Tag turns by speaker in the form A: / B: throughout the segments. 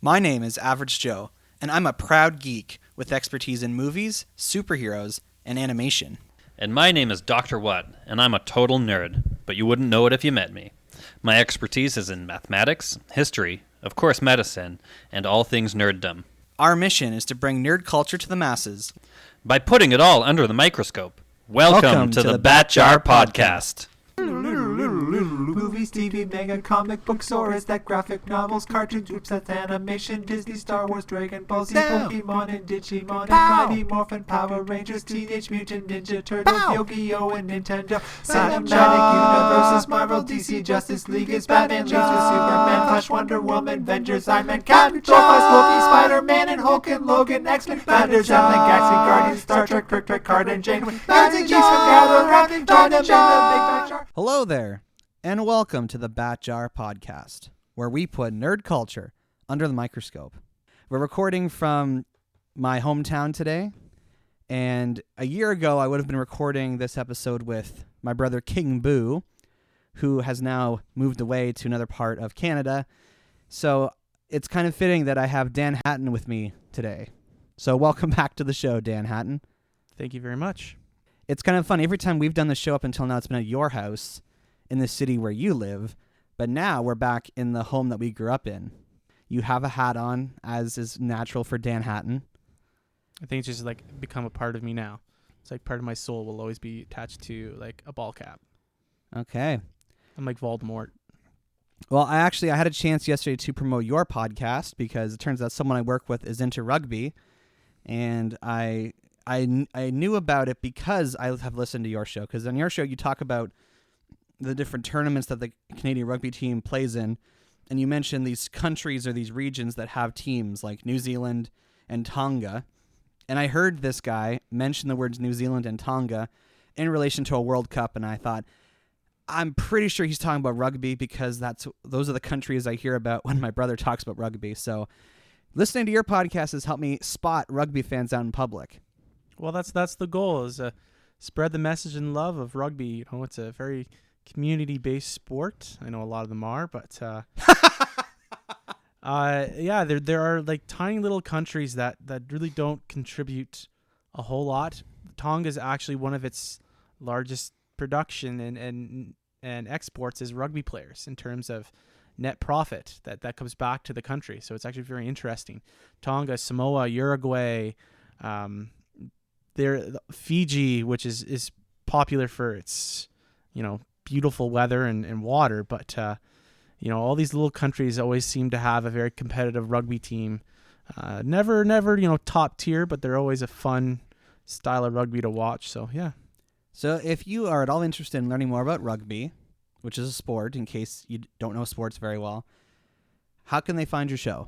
A: My name is Average Joe, and I'm a proud geek with expertise in movies, superheroes, and animation.
B: And my name is Dr. What, and I'm a total nerd, but you wouldn't know it if you met me. My expertise is in mathematics, history, of course medicine, and all things nerddom.
A: Our mission is to bring nerd culture to the masses
B: by putting it all under the microscope. Welcome to the Bat Jar Podcast.
C: Movies, TV, mega comic books, or is that graphic novels, cartoon groups, that's animation, Disney, Star Wars, Dragon Ball Z, Pokemon, and Digimon, and Mighty Morphin, Power Rangers, Teenage Mutant Ninja Turtles, Yu-Gi-Oh, and Nintendo, Cinematic Universes, Marvel, DC, Justice League, is Batman, Leagues with Superman, Flash, Wonder Woman, Avengers, Iron Man, Captain Tropas, Loki, Spider-Man, and Hulk, and Logan, X-Men, Battlers, Allen, Galaxy Guardians, Star Trek, Prick, Picard, and Janeway, Nerds and Geeks from Gather Around, and join them in the Big Bang Shark.
A: Hello there, and welcome to the Bat Jar Podcast, where we put nerd culture under the microscope. We're recording from my hometown today, and a year ago I would have been recording this episode with my brother King Boo, who has now moved away to another part of Canada. So it's kind of fitting that I have Danhattan with me today. So welcome back to the show, Danhattan.
D: Thank you very much.
A: It's kind of fun. Every time we've done the show up until now, it's been at your house in the city where you live. But now we're back in the home that we grew up in. You have a hat on, as is natural for Danhattan.
D: I think it's just like become a part of me now. It's like part of my soul will always be attached to like a ball cap.
A: Okay.
D: I'm like Voldemort.
A: Well, I had a chance yesterday to promote your podcast because it turns out someone I work with is into rugby. And I knew about it because I have listened to your show. Because on your show, you talk about the different tournaments that the Canadian rugby team plays in. And you mentioned these countries or these regions that have teams like New Zealand and Tonga. And I heard this guy mention the words New Zealand and Tonga in relation to a World Cup. And I thought, I'm pretty sure he's talking about rugby because those are the countries I hear about when my brother talks about rugby. So listening to your podcast has helped me spot rugby fans out in public.
D: Well, that's the goal, is spread the message and love of rugby. You know, it's a very community-based sport. I know a lot of them are, but yeah, there are like tiny little countries that really don't contribute a whole lot. Tonga is actually one of its largest production and exports is rugby players in terms of net profit that comes back to the country. So it's actually very interesting. Tonga, Samoa, Uruguay, Fiji, which is popular for its, beautiful weather and water, but all these little countries always seem to have a very competitive rugby team. Never top tier, but they're always a fun style of rugby to watch. So yeah.
A: So if you are at all interested in learning more about rugby, which is a sport, in case you don't know sports very well, how can they find your show?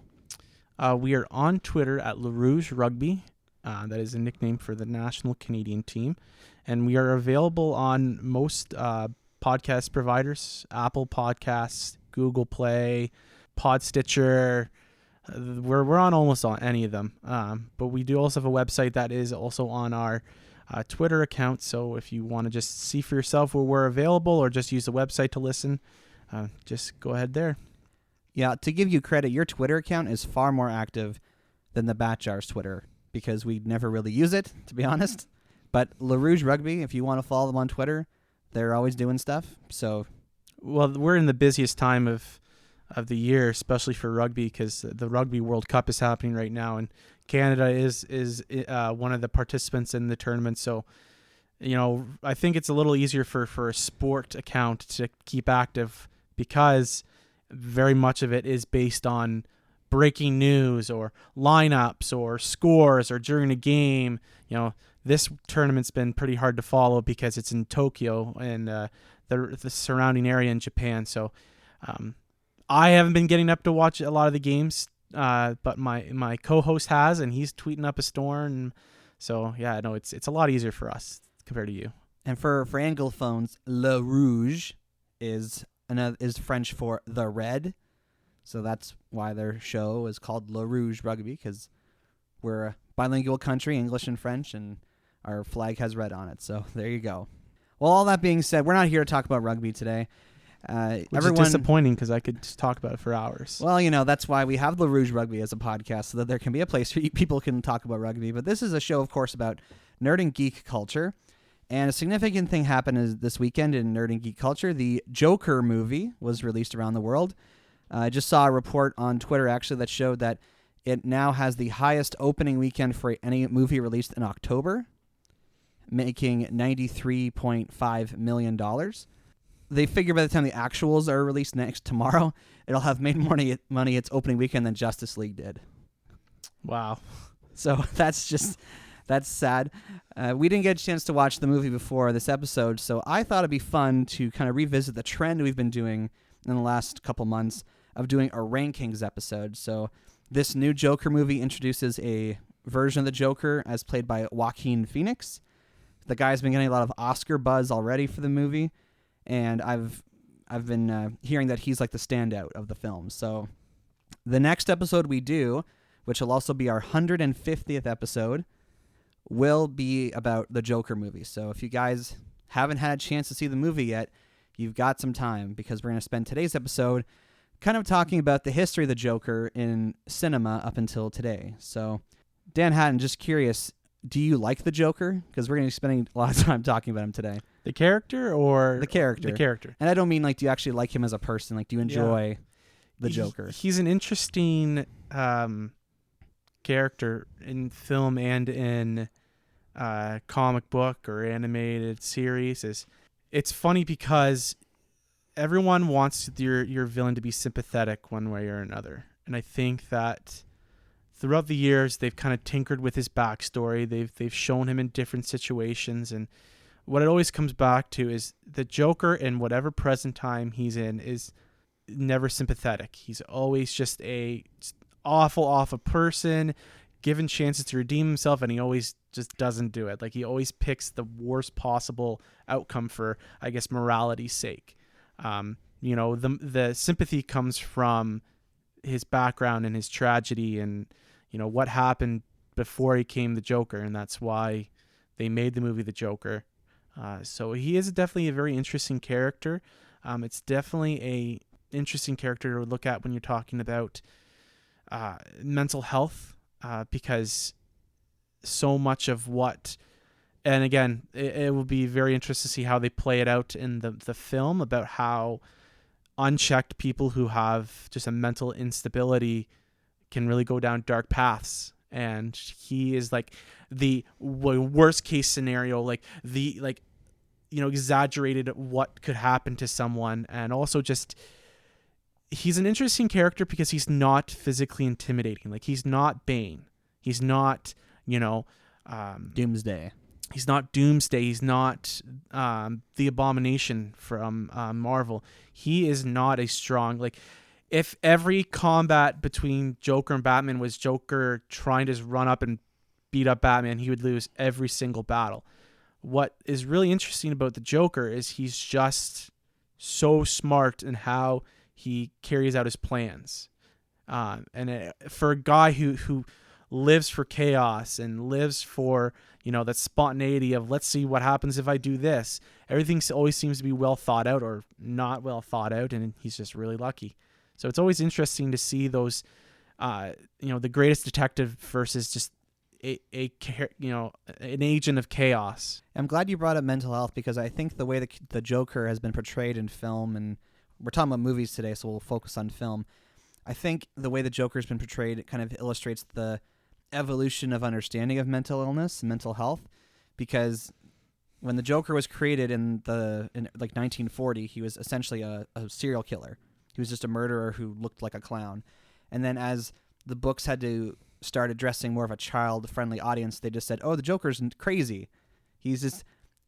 D: We are on Twitter at LaRouge Rugby. That is a nickname for the national Canadian team. And we are available on most podcast providers, Apple Podcasts, Google Play, Podstitcher. We're on almost on any of them. But we do also have a website that is also on our Twitter account. So if you want to just see for yourself where we're available or just use the website to listen, just go ahead there.
A: Yeah, to give you credit, your Twitter account is far more active than the Bat Jar's Twitter because we never really use it, to be honest. But LaRouge Rugby, if you want to follow them on Twitter, they're always doing stuff. So,
D: well, we're in the busiest time of the year, especially for rugby, because the Rugby World Cup is happening right now, and Canada is one of the participants in the tournament. So, I think it's a little easier for a sport account to keep active because very much of it is based on breaking news or lineups or scores or during a game. This tournament's been pretty hard to follow because it's in Tokyo and the surrounding area in Japan. So I haven't been getting up to watch a lot of the games, but my co-host has, and he's tweeting up a storm. So yeah, no, it's a lot easier for us compared to you.
A: And for Anglophones, Le Rouge is French for the red. So that's why their show is called Le Rouge Rugby, because we're a bilingual country, English and French, and our flag has red on it. So there you go. Well, all that being said, we're not here to talk about rugby today.
D: Which is disappointing because I could just talk about it for hours.
A: Well, that's why we have La Rouge Rugby as a podcast, so that there can be a place where people can talk about rugby. But this is a show, of course, about nerd and geek culture. And a significant thing happened this weekend in nerd and geek culture. The Joker movie was released around the world. I just saw a report on Twitter, actually, that showed that it now has the highest opening weekend for any movie released in October, making $93.5 million. They figure by the time the actuals are released tomorrow, it'll have made more money its opening weekend than Justice League did.
D: Wow.
A: So that's sad. We didn't get a chance to watch the movie before this episode, so I thought it'd be fun to kind of revisit the trend we've been doing in the last couple months of doing a rankings episode. So this new Joker movie introduces a version of the Joker as played by Joaquin Phoenix. The guy's been getting a lot of Oscar buzz already for the movie, and I've been hearing that he's like the standout of the film. So the next episode we do, which will also be our 150th episode, will be about the Joker movie. So if you guys haven't had a chance to see the movie yet, you've got some time, because we're going to spend today's episode kind of talking about the history of the Joker in cinema up until today. So Danhattan, just curious, do you like the Joker? Because we're going to be spending a lot of time talking about him today.
D: The character or?
A: The character.
D: The character.
A: And I don't mean do you actually like him as a person? Do you enjoy the Joker?
D: He's an interesting character in film and in comic book or animated series. It's funny because everyone wants your villain to be sympathetic one way or another. And I think that throughout the years, they've kind of tinkered with his backstory. They've shown him in different situations. And what it always comes back to is the Joker, in whatever present time he's in, is never sympathetic. He's always just a awful person, given chances to redeem himself, and he always just doesn't do it. He always picks the worst possible outcome for, I guess, morality's sake. The sympathy comes from his background and his tragedy and, what happened before he became the Joker, and that's why they made the movie The Joker. So he is definitely a very interesting character. It's definitely a interesting character to look at when you're talking about mental health, because so much of what, and again, it will be very interesting to see how they play it out in the film, about how unchecked people who have just a mental instability can really go down dark paths. And he is the worst case scenario, exaggerated what could happen to someone. And also just, he's an interesting character because he's not physically intimidating. He's not Bane. He's not,
A: Doomsday.
D: He's not Doomsday. He's not the Abomination from Marvel. He is not a strong, if every combat between Joker and Batman was Joker trying to just run up and beat up Batman, he would lose every single battle. What is really interesting about the Joker is he's just so smart in how he carries out his plans. For a guy who lives for chaos and lives for, that spontaneity of, let's see what happens if I do this. Everything always seems to be well thought out or not well thought out, and he's just really lucky. So it's always interesting to see those, the greatest detective versus just an agent of chaos.
A: I'm glad you brought up mental health, because I think the way the Joker has been portrayed in film, and we're talking about movies today, so we'll focus on film. I think the way the Joker's been portrayed, it kind of illustrates the evolution of understanding of mental illness and mental health, because when the Joker was created in 1940, he was essentially a serial killer. He was just a murderer who looked like a clown. And then as the books had to start addressing more of a child-friendly audience, they just said, oh, the Joker's crazy. He's just,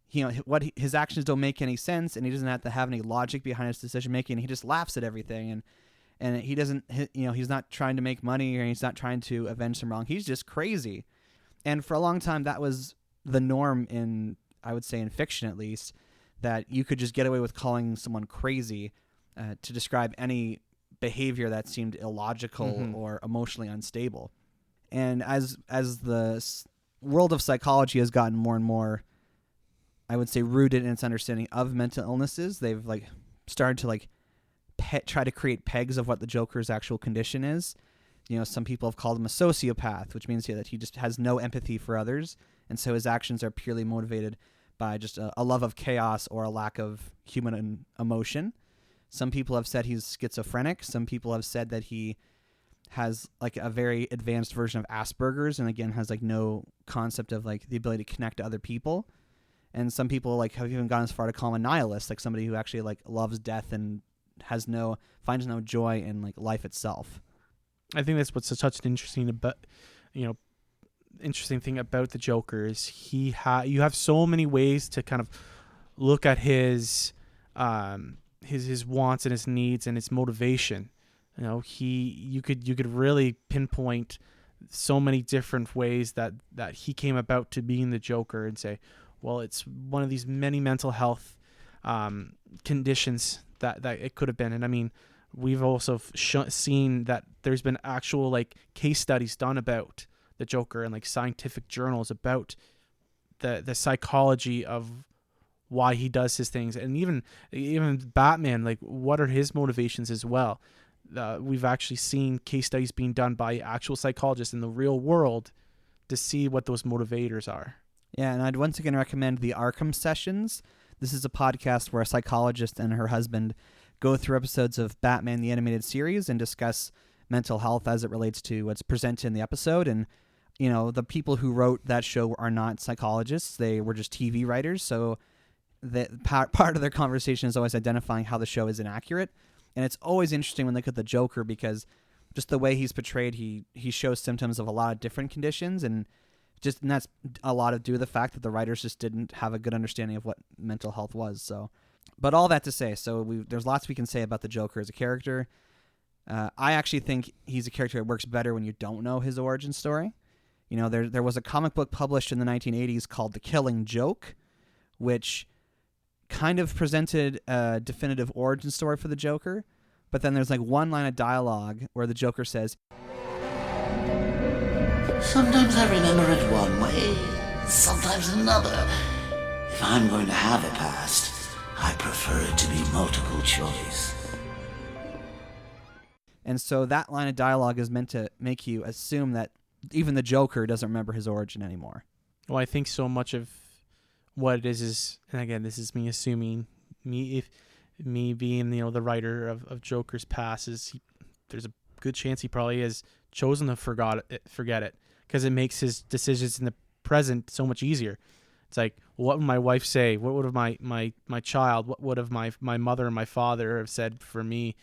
A: his actions don't make any sense, and he doesn't have to have any logic behind his decision-making. He just laughs at everything, and he doesn't, he's not trying to make money, or he's not trying to avenge some wrong. He's just crazy. And for a long time, that was the norm in, I would say in fiction at least, that you could just get away with calling someone crazy to describe any behavior that seemed illogical or emotionally unstable. And as the world of psychology has gotten more and more, I would say, rooted in its understanding of mental illnesses, they've started to like try to create pegs of what the Joker's actual condition is. You know, some people have called him a sociopath, which means that he just has no empathy for others, and so his actions are purely motivated by just a love of chaos or a lack of human emotion. Some people have said he's schizophrenic. Some people have said that he has like a very advanced version of Asperger's, and again has like no concept of like the ability to connect to other people. And some people like have even gone as far to call him a nihilist, like somebody who actually like loves death and finds no joy in like life itself.
D: I think that's what's such an interesting thing about the Joker is you have so many ways to kind of look at his wants and his needs and his motivation. You know, you could really pinpoint so many different ways that he came about to being the Joker and say, well, it's one of these many mental health conditions that it could have been. And I mean, we've also seen that there's been actual like case studies done about the Joker and like scientific journals about the psychology of why he does his things, and even Batman, like what are his motivations as well. We've actually seen case studies being done by actual psychologists in the real world to see what those motivators are.
A: Yeah, and I'd once again recommend the Arkham Sessions. This is a podcast where a psychologist and her husband go through episodes of Batman the Animated Series and discuss mental health as it relates to what's presented in the episode. And, you know, the people who wrote that show are not psychologists. They were just TV writers. So part of their conversation is always identifying how the show is inaccurate. And it's always interesting when they look at the Joker because just the way he's portrayed, he shows symptoms of a lot of different conditions. And that's a lot of due to the fact that the writers just didn't have a good understanding of what mental health was. So, but all that to say, there's lots we can say about the Joker as a character. I actually think he's a character that works better when you don't know his origin story. You know, there was a comic book published in the 1980s called The Killing Joke, which kind of presented a definitive origin story for the Joker. But then there's like one line of dialogue where the Joker says,
E: "Sometimes I remember it one way, sometimes another. If I'm going to have a past, I prefer it to be multiple choice."
A: And so that line of dialogue is meant to make you assume that even the Joker doesn't remember his origin anymore.
D: Well, I think so much of what it is, and again, this is me assuming, me being, you know, the writer of Joker's past, there's a good chance he probably has chosen to forget it because it makes his decisions in the present so much easier. It's like, what would my wife say? What would have my child? What would have my mother and my father have said for me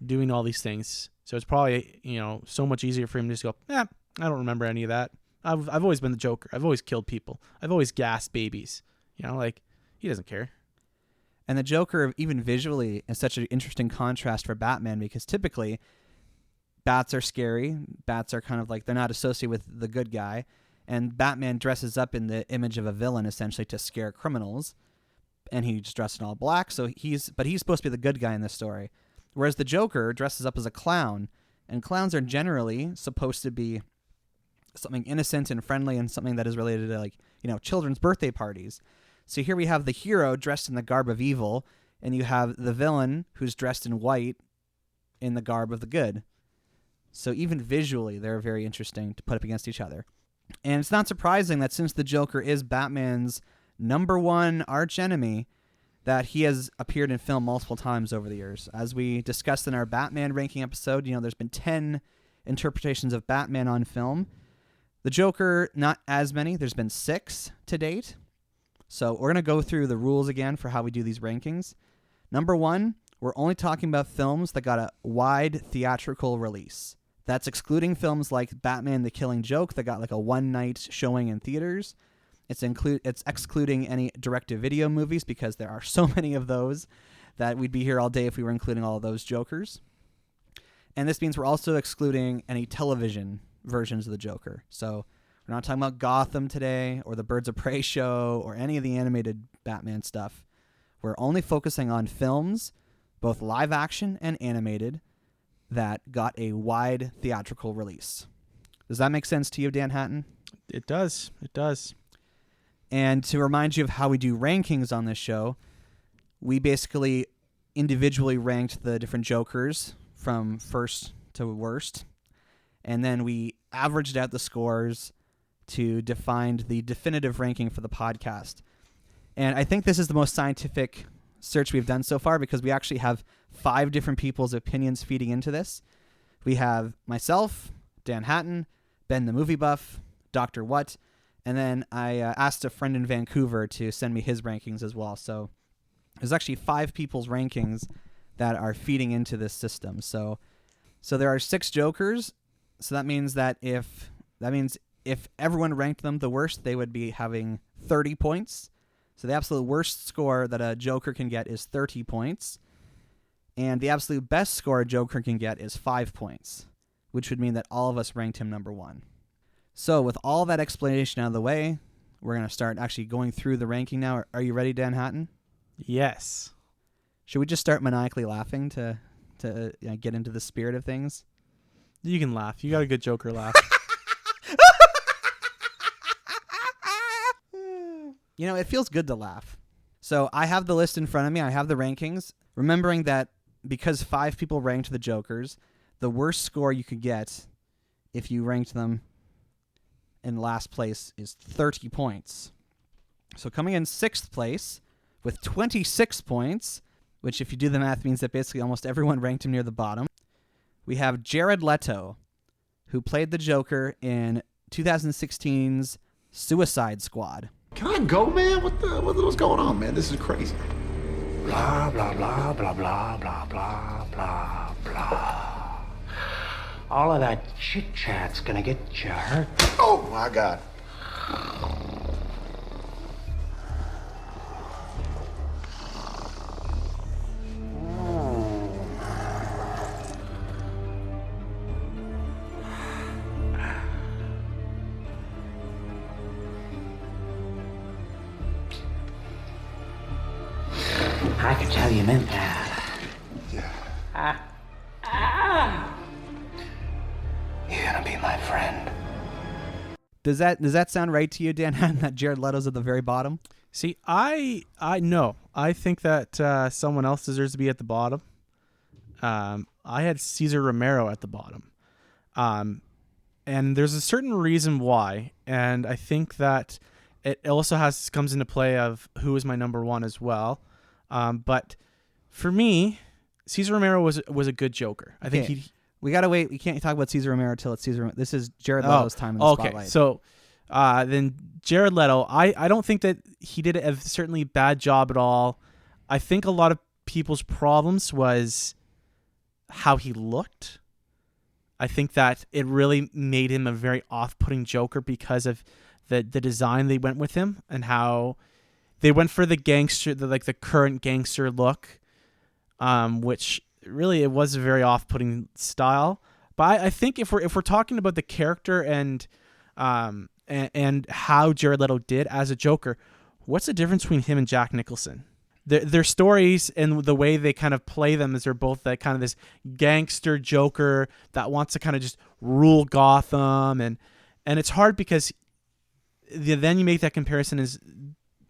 D: doing all these things? So it's probably, you know, so much easier for him to just go, I don't remember any of that. I've always been the Joker. I've always killed people. I've always gassed babies. You know, like, he doesn't care.
A: And the Joker, even visually, is such an interesting contrast for Batman because typically bats are scary. Bats are kind of like, they're not associated with the good guy. And Batman dresses up in the image of a villain, essentially, to scare criminals. And he's dressed in all black, so he's supposed to be the good guy in this story. Whereas the Joker dresses up as a clown. And clowns are generally supposed to be something innocent and friendly and something that is related to, like, you know, children's birthday parties. So here we have the hero dressed in the garb of evil, and you have the villain who's dressed in white in the garb of the good. So even visually, they're very interesting to put up against each other. And it's not surprising that since the Joker is Batman's number one archenemy, that he has appeared in film multiple times over the years. As we discussed in our Batman ranking episode, you know, there's been 10 interpretations of Batman on film. The Joker, not as many. There's been 6 to date. So we're going to go through the rules again for how we do these rankings. Number 1, we're only talking about films that got a wide theatrical release. That's excluding films like Batman the Killing Joke that got like a one-night showing in theaters. It's excluding any direct-to-video movies because there are so many of those that we'd be here all day if we were including all of those Jokers. And this means we're also excluding any television versions of the Joker. So we're not talking about Gotham today or the Birds of Prey show or any of the animated Batman stuff. We're only focusing on films, both live action and animated, that got a wide theatrical release. Does that make sense to you, Danhattan?
D: It does. It does.
A: And to remind you of how we do rankings on this show, we basically individually ranked the different Jokers from first to worst, and then we averaged out the scores to define the definitive ranking for the podcast. And I think this is the most scientific search we've done so far because we actually have 5 different people's opinions feeding into this. We have myself, Danhattan, Ben the Movie Buff, Dr. What, and then I asked a friend in Vancouver to send me his rankings as well. So there's actually 5 people's rankings that are feeding into this system. So there are 6 Jokers. So that means if everyone ranked them the worst, they would be having 30 points. So the absolute worst score that a Joker can get is 30 points. And the absolute best score a Joker can get is 5 points, which would mean that all of us ranked him number 1. So with all that explanation out of the way, we're going to start actually going through the ranking now. Are you ready, Danhattan?
D: Yes.
A: Should we just start maniacally laughing to get into the spirit of things?
D: You can laugh. You got a good Joker laugh.
A: You know, it feels good to laugh. So I have the list in front of me. I have the rankings. Remembering that because 5 people ranked the Jokers, the worst score you could get if you ranked them in last place is 30 points. So coming in 6th place with 26 points, which if you do the math means that basically almost everyone ranked him near the bottom, we have Jared Leto, who played the Joker in 2016's Suicide Squad.
F: Can I go, man? What's going on, man? This is crazy. Blah, blah, blah, blah, blah, blah, blah, blah, blah. All of that chit-chat's gonna get you hurt. Oh, my God. I could tell you meant that. Yeah. You're gonna be my friend.
A: Does that sound right to you, Dan? That Jared Leto's at the very bottom?
D: See, I know. I think that someone else deserves to be at the bottom. I had Cesar Romero at the bottom. And there's a certain reason why. And I think that it also comes into play of who is my number 1 as well. But for me, Cesar Romero was a good Joker. I think
A: we gotta wait. We can't talk about Cesar Romero till it's Cesar. This is Jared Leto's time in the spotlight.
D: Okay, so then Jared Leto, I don't think that he did a certainly bad job at all. I think a lot of people's problems was how he looked. I think that it really made him a very off-putting Joker because of the design they went with him and how they went for the gangster, the current gangster look, which really it was a very off-putting style. But I think if we're talking about the character and how Jared Leto did as a Joker, what's the difference between him and Jack Nicholson? Their stories and the way they kind of play them is they're both that kind of this gangster Joker that wants to kind of just rule Gotham, and it's hard because then you make that comparison is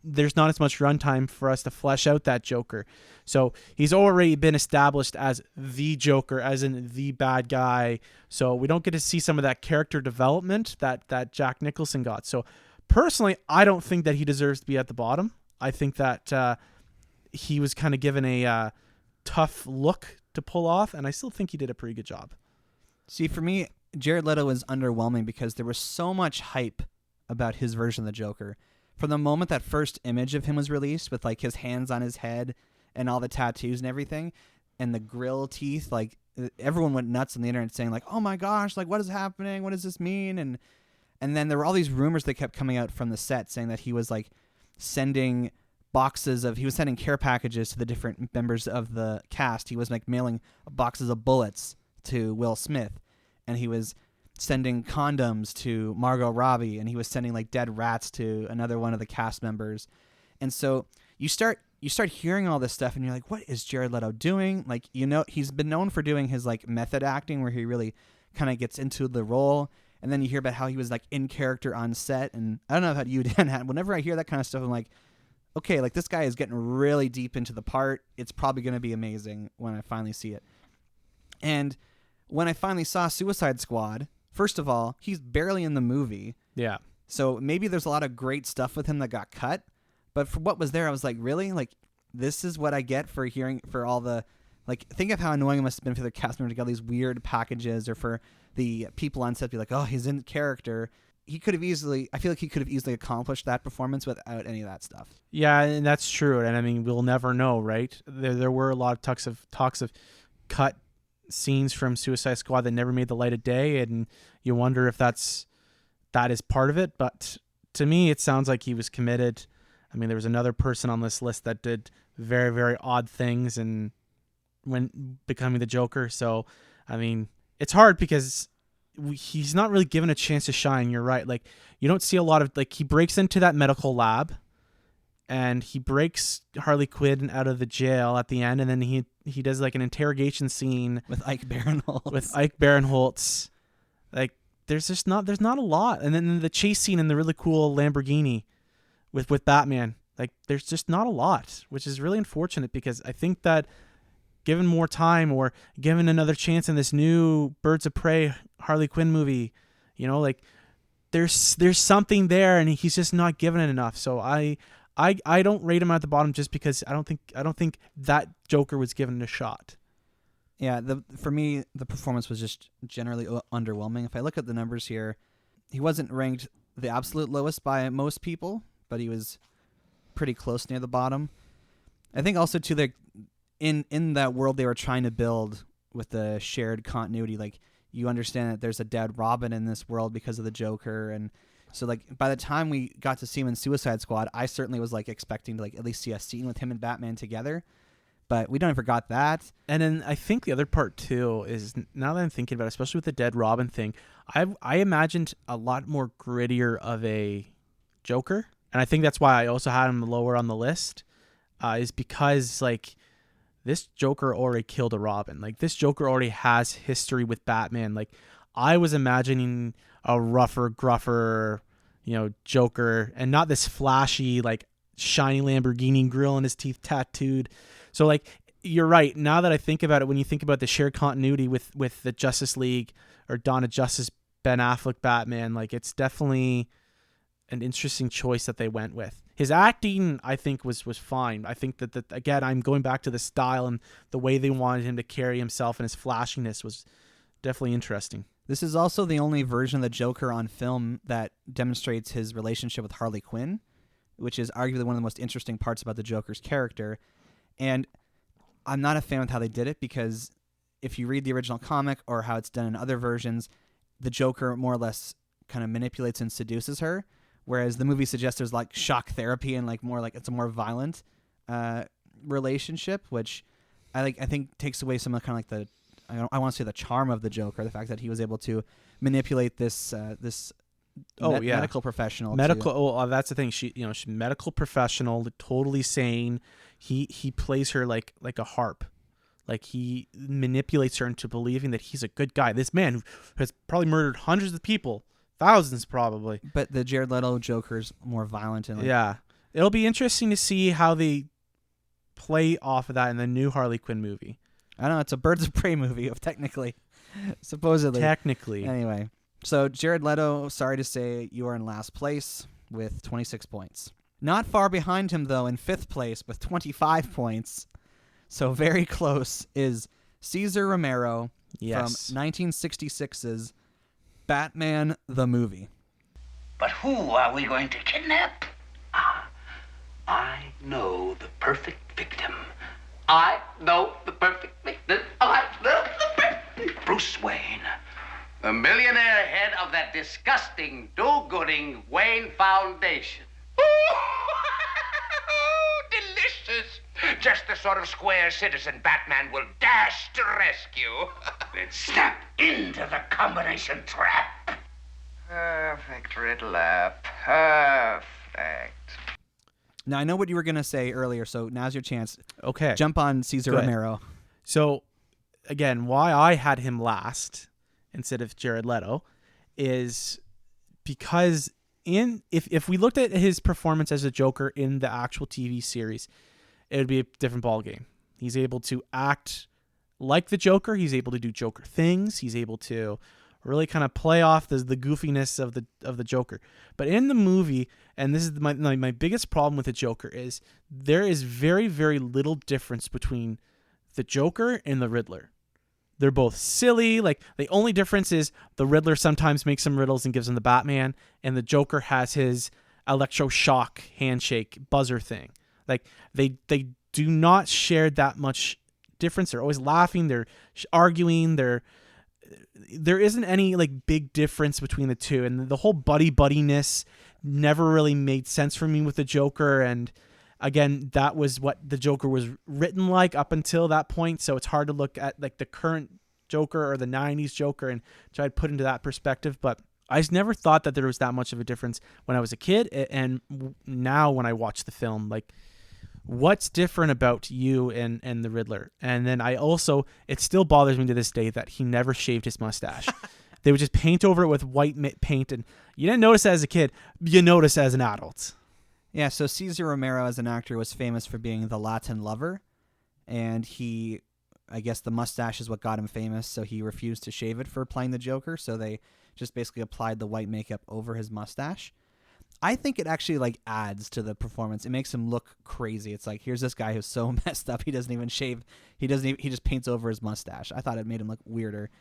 D: there's not as much runtime for us to flesh out that Joker. So he's already been established as the Joker, as in the bad guy. So we don't get to see some of that character development that Jack Nicholson got. So personally, I don't think that he deserves to be at the bottom. I think that he was kind of given a tough look to pull off, and I still think he did a pretty good job.
A: See, for me, Jared Leto was underwhelming because there was so much hype about his version of the Joker. From the moment that first image of him was released with like his hands on his head and all the tattoos and everything and the grill teeth, like everyone went nuts on the internet saying like, oh my gosh, like what is happening? What does this mean? And then there were all these rumors that kept coming out from the set saying that he was like sending care packages to the different members of the cast. He was like mailing boxes of bullets to Will Smith, and he was sending condoms to Margot Robbie, and he was sending like dead rats to another one of the cast members. And so you start hearing all this stuff and you're like, what is Jared Leto doing? Like, you know, he's been known for doing his like method acting where he really kind of gets into the role. And then you hear about how he was like in character on set. And I don't know about you, Dan. Whenever I hear that kind of stuff, I'm like, okay, like this guy is getting really deep into the part. It's probably going to be amazing when I finally see it. And when I finally saw Suicide Squad, first of all, he's barely in the movie.
D: Yeah.
A: So maybe there's a lot of great stuff with him that got cut. But for what was there, I was like, really? Like, this is what I get for hearing, for all the, like, think of how annoying it must have been for the cast member to get all these weird packages, or for the people on set to be like, oh, he's in character. I feel like he could have easily accomplished that performance without any of that stuff.
D: Yeah, and that's true. And I mean, we'll never know, right? There were a lot of talks of cut scenes from Suicide Squad that never made the light of day, and you wonder if that is part of it. But to me, it sounds like he was committed. I mean, there was another person on this list that did very, very odd things and when becoming the Joker. So, I mean, it's hard because he's not really given a chance to shine. You're right. Like, you don't see a lot of, like, he breaks into that medical lab and he breaks Harley Quinn out of the jail at the end, and then he does like an interrogation scene
A: with Ike
D: Barinholtz. Like, there's not a lot. And then the chase scene in the really cool Lamborghini with Batman. Like, there's just not a lot, which is really unfortunate, because I think that given more time or given another chance in this new Birds of Prey Harley Quinn movie, you know, like there's something there, and he's just not given it enough. So I don't rate him at the bottom just because I don't think that Joker was given a shot.
A: Yeah, for me, the performance was just generally underwhelming. If I look at the numbers here, he wasn't ranked the absolute lowest by most people, but he was pretty close near the bottom. I think also too, like, in that world they were trying to build with the shared continuity, like, you understand that there's a dead Robin in this world because of the Joker, and so, like, by the time we got to see him in Suicide Squad, I certainly was, like, expecting to, like, at least see a scene with him and Batman together, but we don't even forgot that.
D: And then I think the other part too is, now that I'm thinking about it, especially with the dead Robin thing, I imagined a lot more grittier of a Joker, and I think that's why I also had him lower on the list, is because, like, this Joker already killed a Robin. Like, this Joker already has history with Batman. Like, I was imagining a rougher, gruffer, you know, Joker, and not this flashy, like, shiny Lamborghini grill and his teeth tattooed. So, like, you're right. Now that I think about it, when you think about the shared continuity with the Justice League or Dawn of Justice, Ben Affleck Batman, like, it's definitely an interesting choice that they went with. His acting, I think, was fine. I think that again, I'm going back to the style and the way they wanted him to carry himself, and his flashiness was definitely interesting.
A: This is also the only version of the Joker on film that demonstrates his relationship with Harley Quinn, which is arguably one of the most interesting parts about the Joker's character. And I'm not a fan with how they did it, because if you read the original comic or how it's done in other versions, the Joker more or less kind of manipulates and seduces her, whereas the movie suggests there's, like, shock therapy and, like, more like it's a more violent relationship, which I think takes away some of kind of like I want to say the charm of the Joker, the fact that he was able to manipulate this medical professional.
D: That's the thing. She's medical professional, totally sane. He plays her like a harp. Like, he manipulates her into believing that he's a good guy. This man who has probably murdered hundreds of people, thousands probably.
A: But the Jared Leto Joker's more violent and, like,
D: yeah. It'll be interesting to see how they play off of that in the new Harley Quinn movie.
A: I don't know, it's a Birds of Prey movie, technically, supposedly.
D: Technically.
A: Anyway, so Jared Leto, sorry to say, you are in last place with 26 points. Not far behind him, though, in fifth place with 25 points, so very close, is Cesar Romero from 1966's Batman the Movie.
E: But who are we going to kidnap? I know the perfect victim. I know the perfect victim. Bruce Wayne. The millionaire head of that disgusting, do-gooding Wayne Foundation. Delicious. Just the sort of square citizen Batman will dash to rescue. Then snap into the combination trap. Perfect, Riddler. Perfect.
A: Now, I know what you were going to say earlier, so now's your chance.
D: Okay.
A: Jump on Cesar Romero.
D: So, again, why I had him last instead of Jared Leto is because if we looked at his performance as a Joker in the actual TV series, it would be a different ballgame. He's able to act like the Joker. He's able to do Joker things. He's able to really kind of play off the goofiness of the Joker. But in the movie, and this is my biggest problem with the Joker, is there is very, very little difference between the Joker and the Riddler. They're both silly. Like, the only difference is the Riddler sometimes makes some riddles and gives them the Batman, and the Joker has his electroshock handshake buzzer thing. Like, they do not share that much difference. They're always laughing. They're arguing. There isn't any like big difference between the two, and the whole buddiness never really made sense for me with the Joker. And again, that was what the Joker was written like up until that point. So it's hard to look at like the current Joker or the 90s Joker and try to put into that perspective. But I just never thought that there was that much of a difference when I was a kid. And now when I watch the film, like, what's different about you and the Riddler? And then it still bothers me to this day that he never shaved his mustache. They would just paint over it with white paint. And you didn't notice that as a kid. You notice as an adult.
A: Yeah, so Cesar Romero as an actor was famous for being the Latin lover, and I guess the mustache is what got him famous, so he refused to shave it for playing the Joker, so they just basically applied the white makeup over his mustache. I think it actually like adds to the performance. It makes him look crazy. It's like, here's this guy who's so messed up, he doesn't even shave, he just paints over his mustache. I thought it made him look weirder.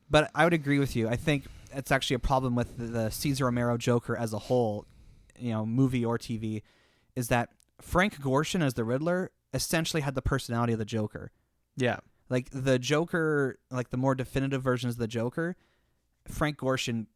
A: But I would agree with you. I think it's actually a problem with the Cesar Romero Joker as a whole, movie or TV, is that Frank Gorshin as the Riddler essentially had the personality of the Joker.
D: Yeah.
A: Like the Joker, like the more definitive versions of the Joker, Frank Gorshin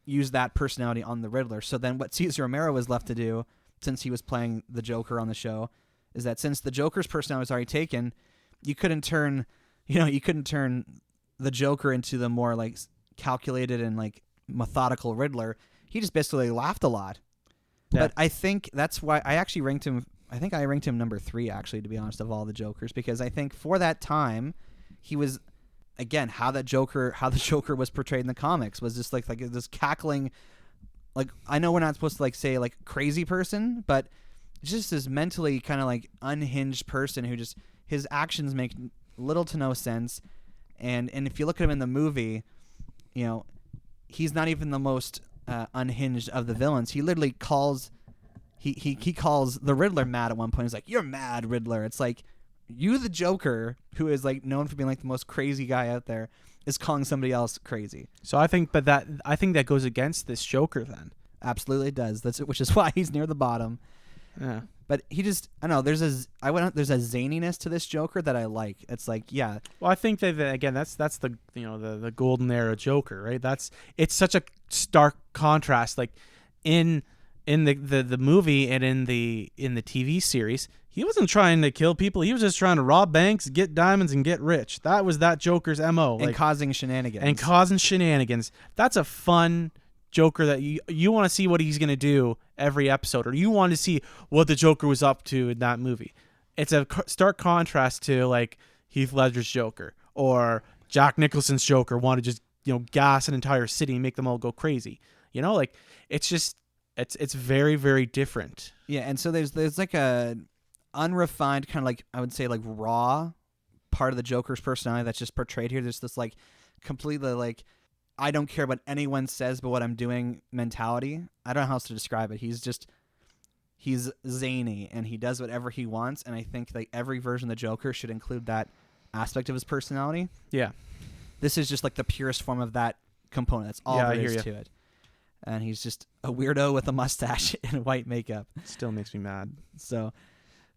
A: used that personality on the Riddler. So then what Cesar Romero was left to do, since he was playing the Joker on the show, is that since the Joker's personality was already taken, you couldn't turn the Joker into the more like calculated and like methodical Riddler. He just basically laughed a lot. Yeah. But I think that's why I actually ranked him. I think I ranked him number 3, actually, to be honest, of all the Jokers, because I think for that time, he was, again, how the Joker was portrayed in the comics was just like this cackling, like, I know we're not supposed to like say like crazy person, but just this mentally kind of like unhinged person who just, his actions make little to no sense. And if you look at him in the movie, he's not even the most unhinged of the villains. He literally calls the Riddler mad at one point. He's like, "You're mad, Riddler." It's like, you, the Joker, who is like known for being like the most crazy guy out there, is calling somebody else crazy.
D: So I think that goes against this Joker then.
A: Absolutely it does. Which is why he's near the bottom.
D: Yeah.
A: But he just, I don't know, there's a zaniness to this Joker that I like. It's like, yeah.
D: Well, I think that again, that's the the golden era Joker, right? It's such a stark contrast. Like in the movie and in the TV series, he wasn't trying to kill people. He was just trying to rob banks, get diamonds, and get rich. That was that Joker's MO.
A: And causing shenanigans. That's a fun Joker that you want to see what he's going to do every episode, or you want to see what the Joker was up to in that movie. It's a stark contrast to like Heath Ledger's Joker or Jack Nicholson's Joker, want to just gas an entire city and make them all go crazy. Like it's just it's very, very different. Yeah, and so there's like a unrefined kind of like, I would say like raw part of the Joker's personality that's just portrayed here. There's this like completely like, I don't care what anyone says but what I'm doing mentality. I don't know how else to describe it. He's zany and he does whatever he wants, and I think like every version of the Joker should include that aspect of his personality.
D: Yeah.
A: This is just like the purest form of that component. That's all there is to it. And he's just a weirdo with a mustache and white makeup.
D: Still makes me mad.
A: So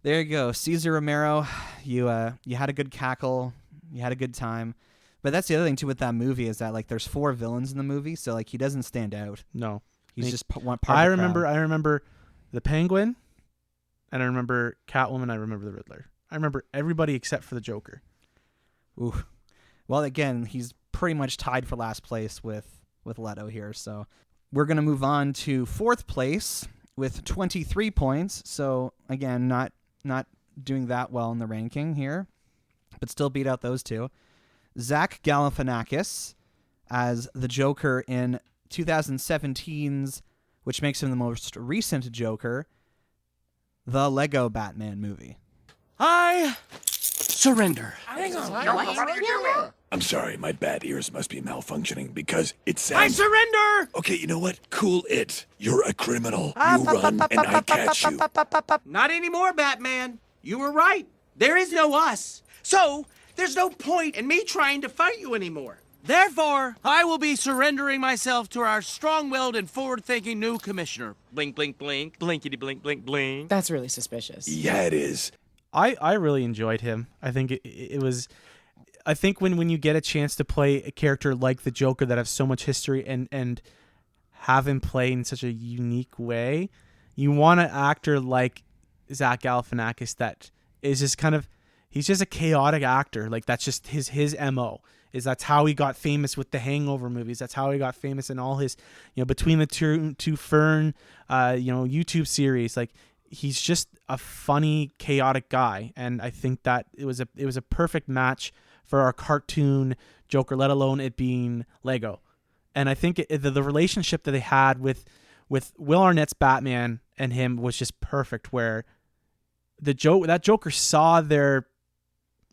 A: there you go. Cesar Romero, you had a good cackle. You had a good time. But that's the other thing, too, with that movie is that, like, there's 4 villains in the movie, so, like, he doesn't stand out.
D: No.
A: He's just one part of the crowd.
D: I remember the Penguin, and I remember Catwoman, I remember the Riddler. I remember everybody except for the Joker.
A: Ooh. Well, again, he's pretty much tied for last place with Leto here, so we're going to move on to 4th place with 23 points. So, again, not doing that well in the ranking here, but still beat out those 2. Zach Galifianakis as the Joker in 2017's which makes him the most recent Joker, the Lego Batman movie.
G: I surrender.
H: I'm sorry, my bad ears must be malfunctioning because it sounds...
G: I surrender!
H: Okay, you know what? Cool it. You're a criminal. You run and I catch you.
G: Not anymore, Batman. You were right. There is no us. So, there's no point in me trying to fight you anymore. Therefore, I will be surrendering myself to our strong-willed and forward-thinking new commissioner. Blink, blink, blink. Blinkety, blink, blink, blink.
I: That's really suspicious.
H: Yeah, it is.
D: I really enjoyed him. I think it was... I think when you get a chance to play a character like the Joker that has so much history and have him play in such a unique way, you want an actor like Zach Galifianakis that is just kind of, he's just a chaotic actor. Like that's just his MO. That's how he got famous with the Hangover movies. That's how he got famous in all his, Between the Two Fern, YouTube series. Like he's just a funny, chaotic guy, and I think that it was a perfect match for our cartoon Joker, let alone it being Lego. And I think the relationship that they had with Will Arnett's Batman and him was just perfect, where that Joker saw their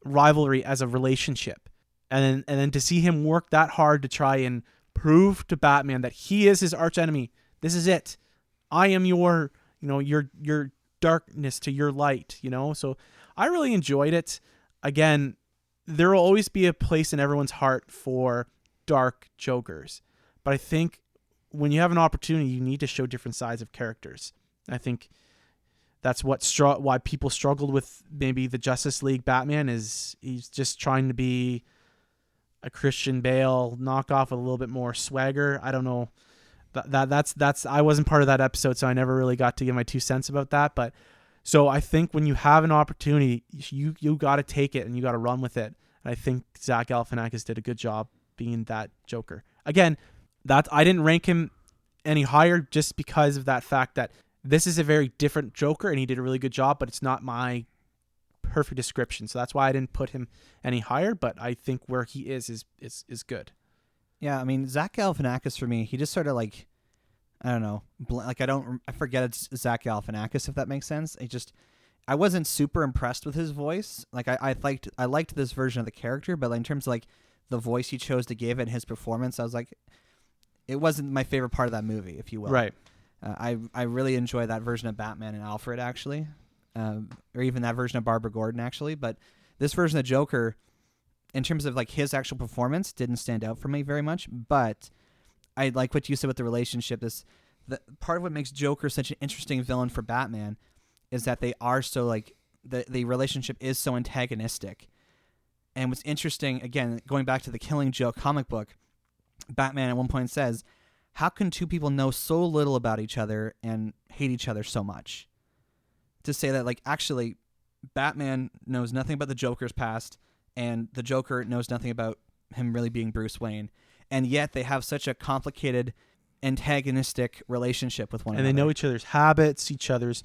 D: rivalry as a relationship. And then to see him work that hard to try and prove to Batman that he is his archenemy. This is it. I am your darkness to your light, So I really enjoyed it. Again, there will always be a place in everyone's heart for dark Jokers. But I think when you have an opportunity, you need to show different sides of characters. I think that's why people struggled with maybe the Justice League Batman is he's just trying to be a Christian Bale knockoff with a little bit more swagger. I don't know. That's I wasn't part of that episode, so I never really got to give my 2 cents about that. But so I think when you have an opportunity, you got to take it and you got to run with it. And I think Zach Galifianakis did a good job being that Joker. Again, that I didn't rank him any higher just because of that fact that this is a very different Joker and he did a really good job, but it's not my perfect description. So that's why I didn't put him any higher, but I think where he is good.
A: Yeah, I mean, Zach Galifianakis for me, he just sort of like, I don't know, I forget it's Zach Galifianakis, if that makes sense. I wasn't super impressed with his voice. Like I liked this version of the character, but in terms of like the voice he chose to give and his performance, I was like, it wasn't my favorite part of that movie, if you will.
D: Right.
A: I really enjoy that version of Batman and Alfred actually, or even that version of Barbara Gordon actually. But this version of Joker, in terms of like his actual performance, didn't stand out for me very much. But I like what you said with the relationship. The part of what makes Joker such an interesting villain for Batman is that they are so like the relationship is so antagonistic. And what's interesting, again, going back to the Killing Joke comic book, Batman at one point says, "How can two people know so little about each other and hate each other so much?" To say that like actually Batman knows nothing about the Joker's past, and the Joker knows nothing about him really being Bruce Wayne, and yet they have such a complicated, antagonistic relationship with one another.
D: And they know each other's habits, each other's,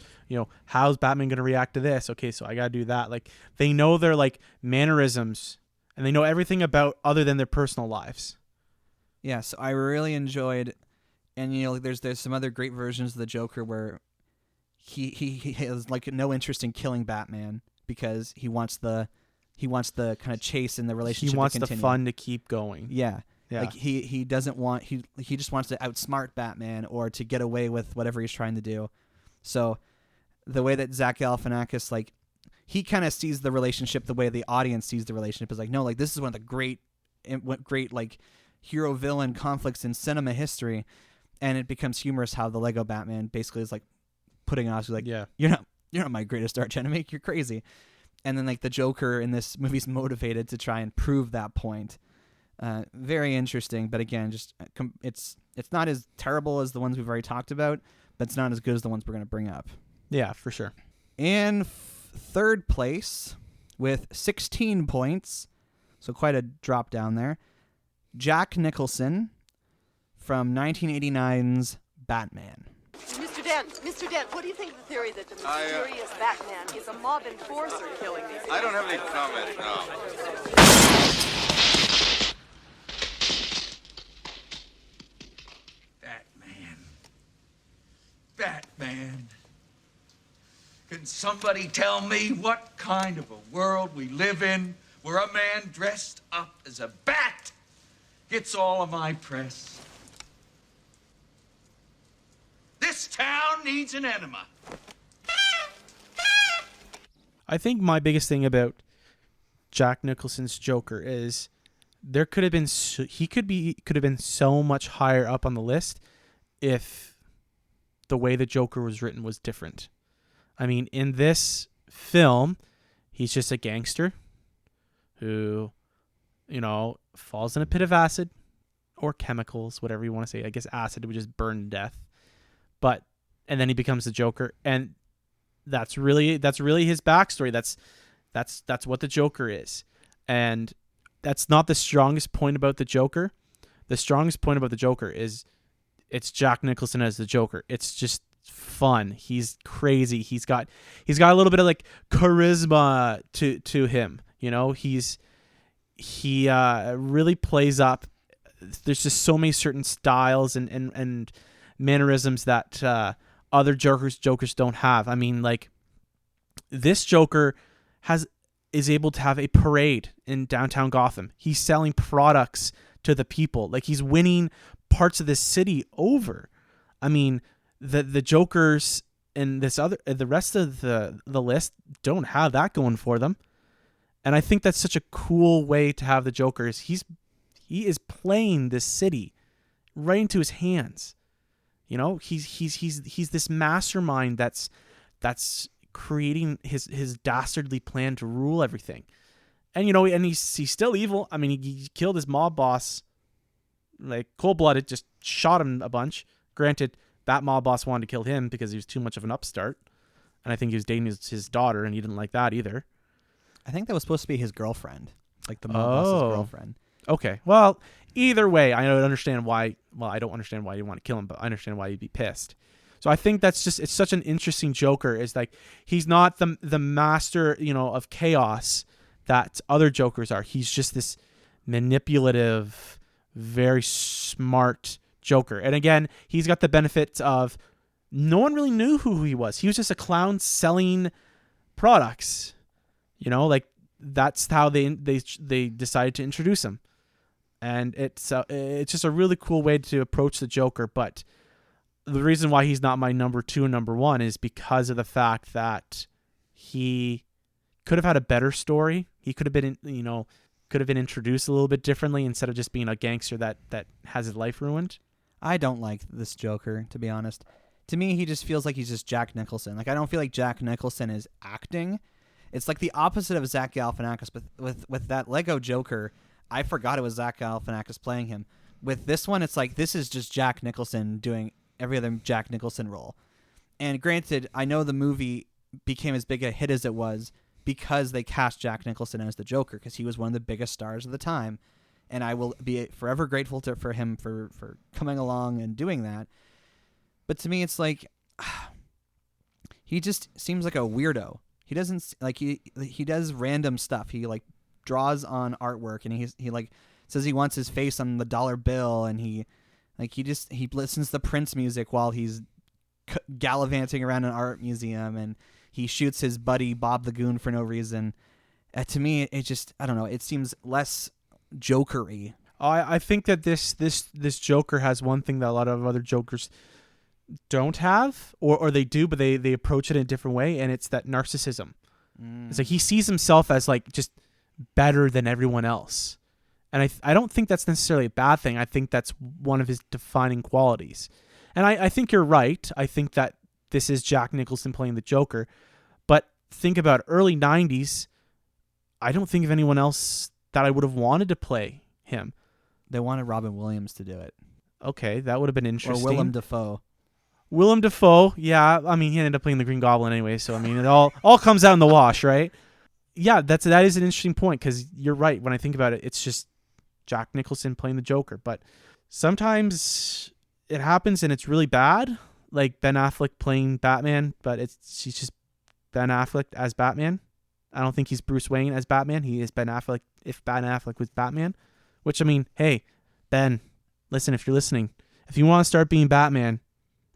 D: how's Batman going to react to this? Okay, so I got to do that. Like, they know their, like, mannerisms, and they know everything about other than their personal lives.
A: Yeah, so I really enjoyed, and, there's some other great versions of the Joker where he has, like, no interest in killing Batman because he wants the kind of chase in the relationship.
D: He wants
A: to
D: the
A: continue.
D: fun to keep going.
A: Yeah.
D: Yeah.
A: Like he doesn't want he just wants to outsmart Batman or to get away with whatever he's trying to do. So the way that Zach Galifianakis, like, he kind of sees the relationship the way the audience sees the relationship is like, no, like this is one of the great like hero villain conflicts in cinema history, and it becomes humorous how the Lego Batman basically is like putting on like,
D: yeah,
A: you're not my greatest arch enemy, you're crazy. And then like the Joker in this movie's motivated to try and prove that point. Very interesting, but again, just it's not as terrible as the ones we've already talked about, but it's not as good as the ones we're going to bring up.
D: Yeah, for sure.
A: In third place with 16 points, so quite a drop down there, Jack Nicholson from 1989's Batman.
J: Mr. Dent, what do you think of the theory that the mysterious Batman is a mob enforcer killing these people?
K: I don't have any comment, no.
I: Batman. Can somebody tell me what kind of a world we live in where a man dressed up as a bat gets all of my press? This town needs an enema.
D: I think my biggest thing about Jack Nicholson's Joker is there could have been could have been so much higher up on the list if the way the Joker was written was different. I mean, in this film, he's just a gangster who, falls in a pit of acid or chemicals, whatever you want to say. I guess acid would just burn to death. And then he becomes the Joker, and that's really his backstory. That's what the Joker is. And that's not the strongest point about the Joker. The strongest point about the Joker is it's Jack Nicholson as the Joker. It's just fun. He's crazy. He's got a little bit of like charisma to him. He really plays up. There's just so many certain styles and mannerisms that other Jokers don't have. I mean, like, this Joker is able to have a parade in downtown Gotham. He's selling products to the people. Like, he's winning parts of the city over. I mean, the Jokers and the rest of the list don't have that going for them. And I think that's such a cool way to have the Joker. He is playing this city right into his hands. He's this mastermind that's creating his dastardly plan to rule everything. And and he's still evil. I mean, he killed his mob boss, like, cold-blooded, just shot him a bunch. Granted, that mob boss wanted to kill him because he was too much of an upstart. And I think he was dating his daughter, and he didn't like that either.
A: I think that was supposed to be his girlfriend, like the mob boss's girlfriend.
D: Okay. Well, either way, I don't understand why. Well, I don't understand why you want to kill him, but I understand why you'd be pissed. So I think it's such an interesting Joker. Is like, he's not the master, of chaos that other Jokers are. He's just this manipulative, very smart Joker. And again, he's got the benefit of no one really knew who he was. He was just a clown selling products. Like, that's how they decided to introduce him. And it's just a really cool way to approach the Joker. But the reason why he's not my number 2 and number 1 is because of the fact that he could have had a better story. He could have been, introduced a little bit differently instead of just being a gangster that has his life ruined.
A: I don't like this Joker, to be honest. To me, he just feels like he's just Jack Nicholson. Like, I don't feel like Jack Nicholson is acting. It's like the opposite of Zach Galifianakis. But with that Lego Joker, I forgot it was Zach Galifianakis playing him. With this one, it's like, this is just Jack Nicholson doing every other Jack Nicholson role. And granted, I know the movie became as big a hit as it was because they cast Jack Nicholson as the Joker, because he was one of the biggest stars of the time. And I will be forever grateful for him for coming along and doing that. But to me, it's like, he just seems like a weirdo. He doesn't, like, he does random stuff. He, like, draws on artwork, and he like says he wants his face on the dollar bill, and he listens to Prince music while he's gallivanting around an art museum, and he shoots his buddy Bob the Goon for no reason. To me, it just, I don't know, it seems less Joker-y.
D: I think that this Joker has one thing that a lot of other Jokers don't have, or they do, but they approach it in a different way, and it's that narcissism. It's like he sees himself as, like, just better than everyone else. And I don't think that's necessarily a bad thing. I think that's one of his defining qualities. And I think you're right. I think that this is Jack Nicholson playing the Joker. But think about early 90s, I don't think of anyone else that I would have wanted to play him.
A: They wanted Robin Williams to do it.
D: Okay, that would have been interesting.
A: Or Willem Dafoe.
D: Willem Dafoe, yeah. I mean, he ended up playing the Green Goblin anyway, so I mean, it all comes out in the wash, right? Yeah, that is an interesting point, because you're right. When I think about it, it's just Jack Nicholson playing the Joker. But sometimes it happens and it's really bad, like Ben Affleck playing Batman, but he's just Ben Affleck as Batman. I don't think he's Bruce Wayne as Batman. He is Ben Affleck if Ben Affleck was Batman. Which, I mean, hey, Ben, listen, if you're listening, if you want to start being Batman,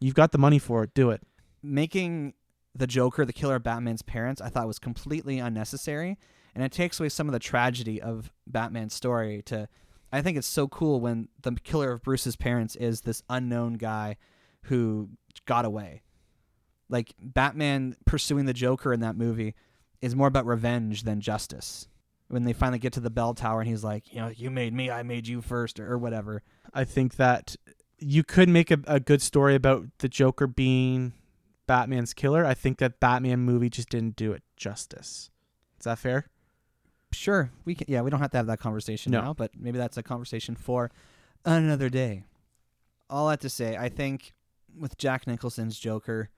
D: you've got the money for it. Do it.
A: making the Joker the killer of Batman's parents, I thought was completely unnecessary, and it takes away some of the tragedy of Batman's story. I think it's so cool when the killer of Bruce's parents is this unknown guy who got away. Like, Batman pursuing the Joker in that movie is more about revenge than justice. When they finally get to the bell tower and he's like, you made me, I made you first, or whatever.
D: I think that you could make a good story about the Joker being Batman's killer. I think that Batman movie just didn't do it justice. Is that fair?
A: Sure. We don't have to have that conversation now, but maybe that's a conversation for another day. All that to say, I think with Jack Nicholson's Joker,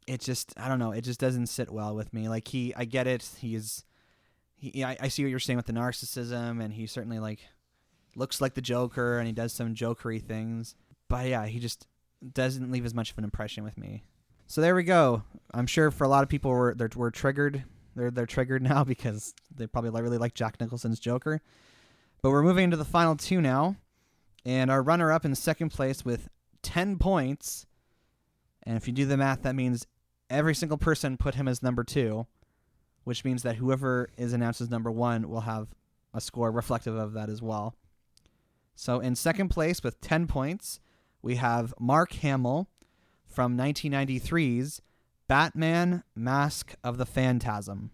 A: it just doesn't sit well with me. Like, I get it. I see what you're saying with the narcissism, and he certainly looks like the Joker, and he does some jokery things. But yeah, he just doesn't leave as much of an impression with me. So there we go. I'm sure for a lot of people we're triggered. They're triggered now because they probably really like Jack Nicholson's Joker. But we're moving into the final two now, and our runner-up in second place with 10 points. And if you do the math, that means every single person put him as number 2. Which means that whoever is announced as number 1 will have a score reflective of that as well. So in second place with 10 points, we have Mark Hamill from 1993's Batman Mask of the Phantasm.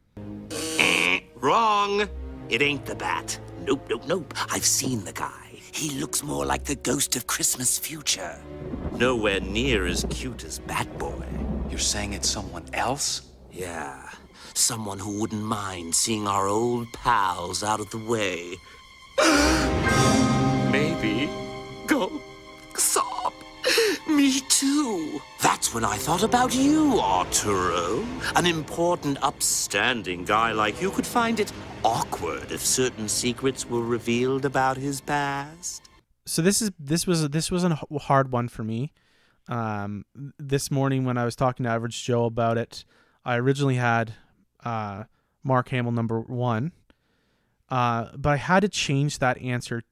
L: Wrong. It ain't the Bat. Nope. I've seen the guy. He looks more like the ghost of Christmas future. Nowhere near as cute as Batboy.
M: You're saying it's someone else?
L: Yeah. Someone who wouldn't mind seeing our old pals out of the way. Maybe go sob. Me too. That's when I thought about you, Arturo. An important, upstanding guy like you could find it awkward if certain secrets were revealed about his past.
D: So this was a hard one for me. This morning when I was talking to Average Joe about it, I originally had Mark Hamill number 1, but I had to change that answer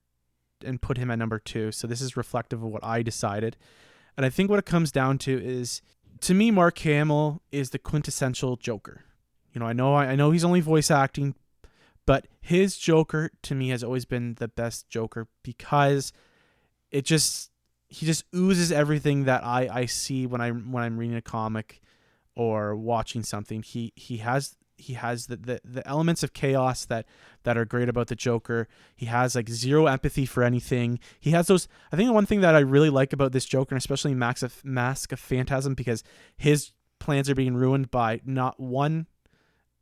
D: and put him at number 2. So this is reflective of what I decided, and I think what it comes down to is, to me, Mark Hamill is the quintessential Joker. I know he's only voice acting, but his Joker to me has always been the best Joker because he just oozes everything that I see when I'm reading a comic or watching something. He has the elements of chaos that are great about the Joker. He has zero empathy for anything. He has those. I think the one thing that I really like about this Joker, and especially Mask of Phantasm, because his plans are being ruined by not one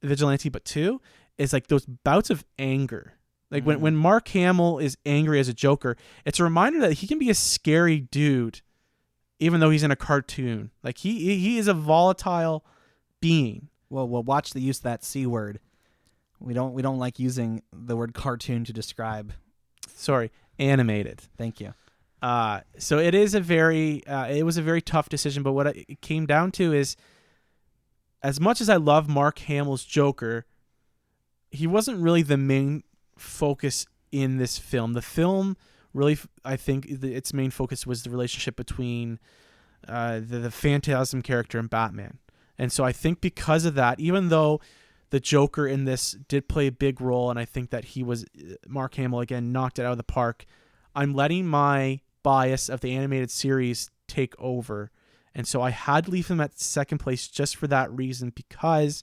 D: vigilante but 2, is those bouts of anger. When Mark Hamill is angry as a Joker, it's a reminder that he can be a scary dude, even though he's in a cartoon. He is a volatile being.
A: Well, watch the use of that C word. We don't like using the word cartoon to describe.
D: Sorry, animated.
A: Thank you.
D: So it was a very tough decision. But what it came down to is, as much as I love Mark Hamill's Joker, he wasn't really the main focus in this film. The film really, I think, its main focus was the relationship between the Phantasm character and Batman. And so I think because of that, even though the Joker in this did play a big role, and I think that Mark Hamill, again, knocked it out of the park, I'm letting my bias of the animated series take over. And so I had to leave him at second place just for that reason, because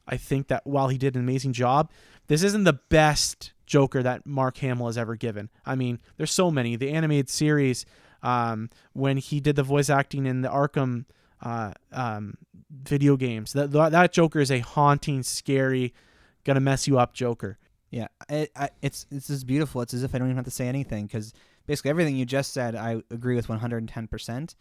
D: I think that while he did an amazing job, this isn't the best Joker that Mark Hamill has ever given. I mean, there's so many. The animated series, when he did the voice acting in the Arkham video games, that Joker is a haunting, scary, gonna mess you up Joker.
A: Yeah, it's just beautiful. It's as if I don't even have to say anything, because basically everything you just said I agree with 110%.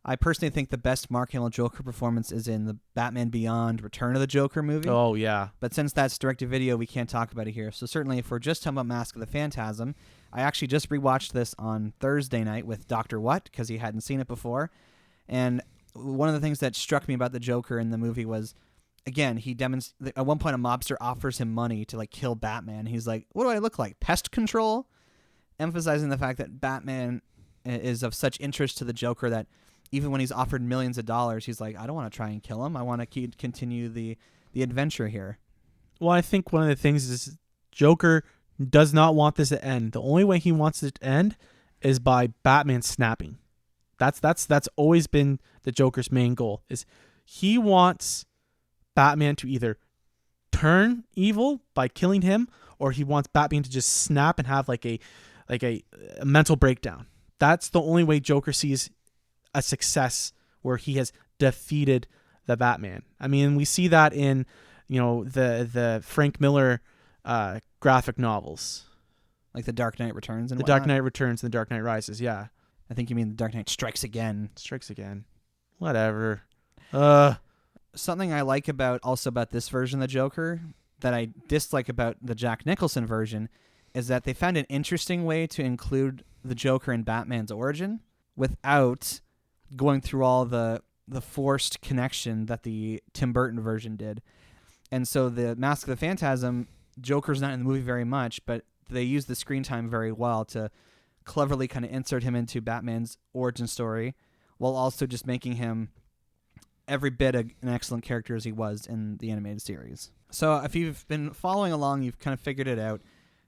A: I personally think the best Mark Hamill Joker performance is in the Batman Beyond Return of the Joker movie.
D: Oh, yeah.
A: But since that's direct-to-video, we can't talk about it here. So certainly if we're just talking about Mask of the Phantasm, I actually just rewatched this on Thursday night with Dr. What, because he hadn't seen it before. And one of the things that struck me about the Joker in the movie was, again, at one point a mobster offers him money to kill Batman. He's like, what do I look like? Pest control? Emphasizing the fact that Batman is of such interest to the Joker that even when he's offered millions of dollars, he's like, I don't want to try and kill him. I want to continue the adventure here.
D: Well, I think one of the things is Joker does not want this to end. The only way he wants it to end is by Batman snapping. That's always been the Joker's main goal. Is he wants Batman to either turn evil by killing him, or he wants Batman to just snap and have like a mental breakdown. That's the only way Joker sees a success, where he has defeated the Batman. I mean, we see that in, the Frank Miller graphic novels,
A: like The Dark Knight Returns and
D: The Dark Knight Returns and The Dark Knight Rises. Yeah,
A: I think you mean The Dark Knight Strikes Again.
D: Whatever.
A: Something I like about this version of the Joker that I dislike about the Jack Nicholson version is that they found an interesting way to include the Joker in Batman's origin without going through all the forced connection that the Tim Burton version did. And so the Mask of the Phantasm, Joker's not in the movie very much, but they use the screen time very well to cleverly kind of insert him into Batman's origin story, while also just making him every bit an excellent character as he was in the animated series. So if you've been following along, you've kind of figured it out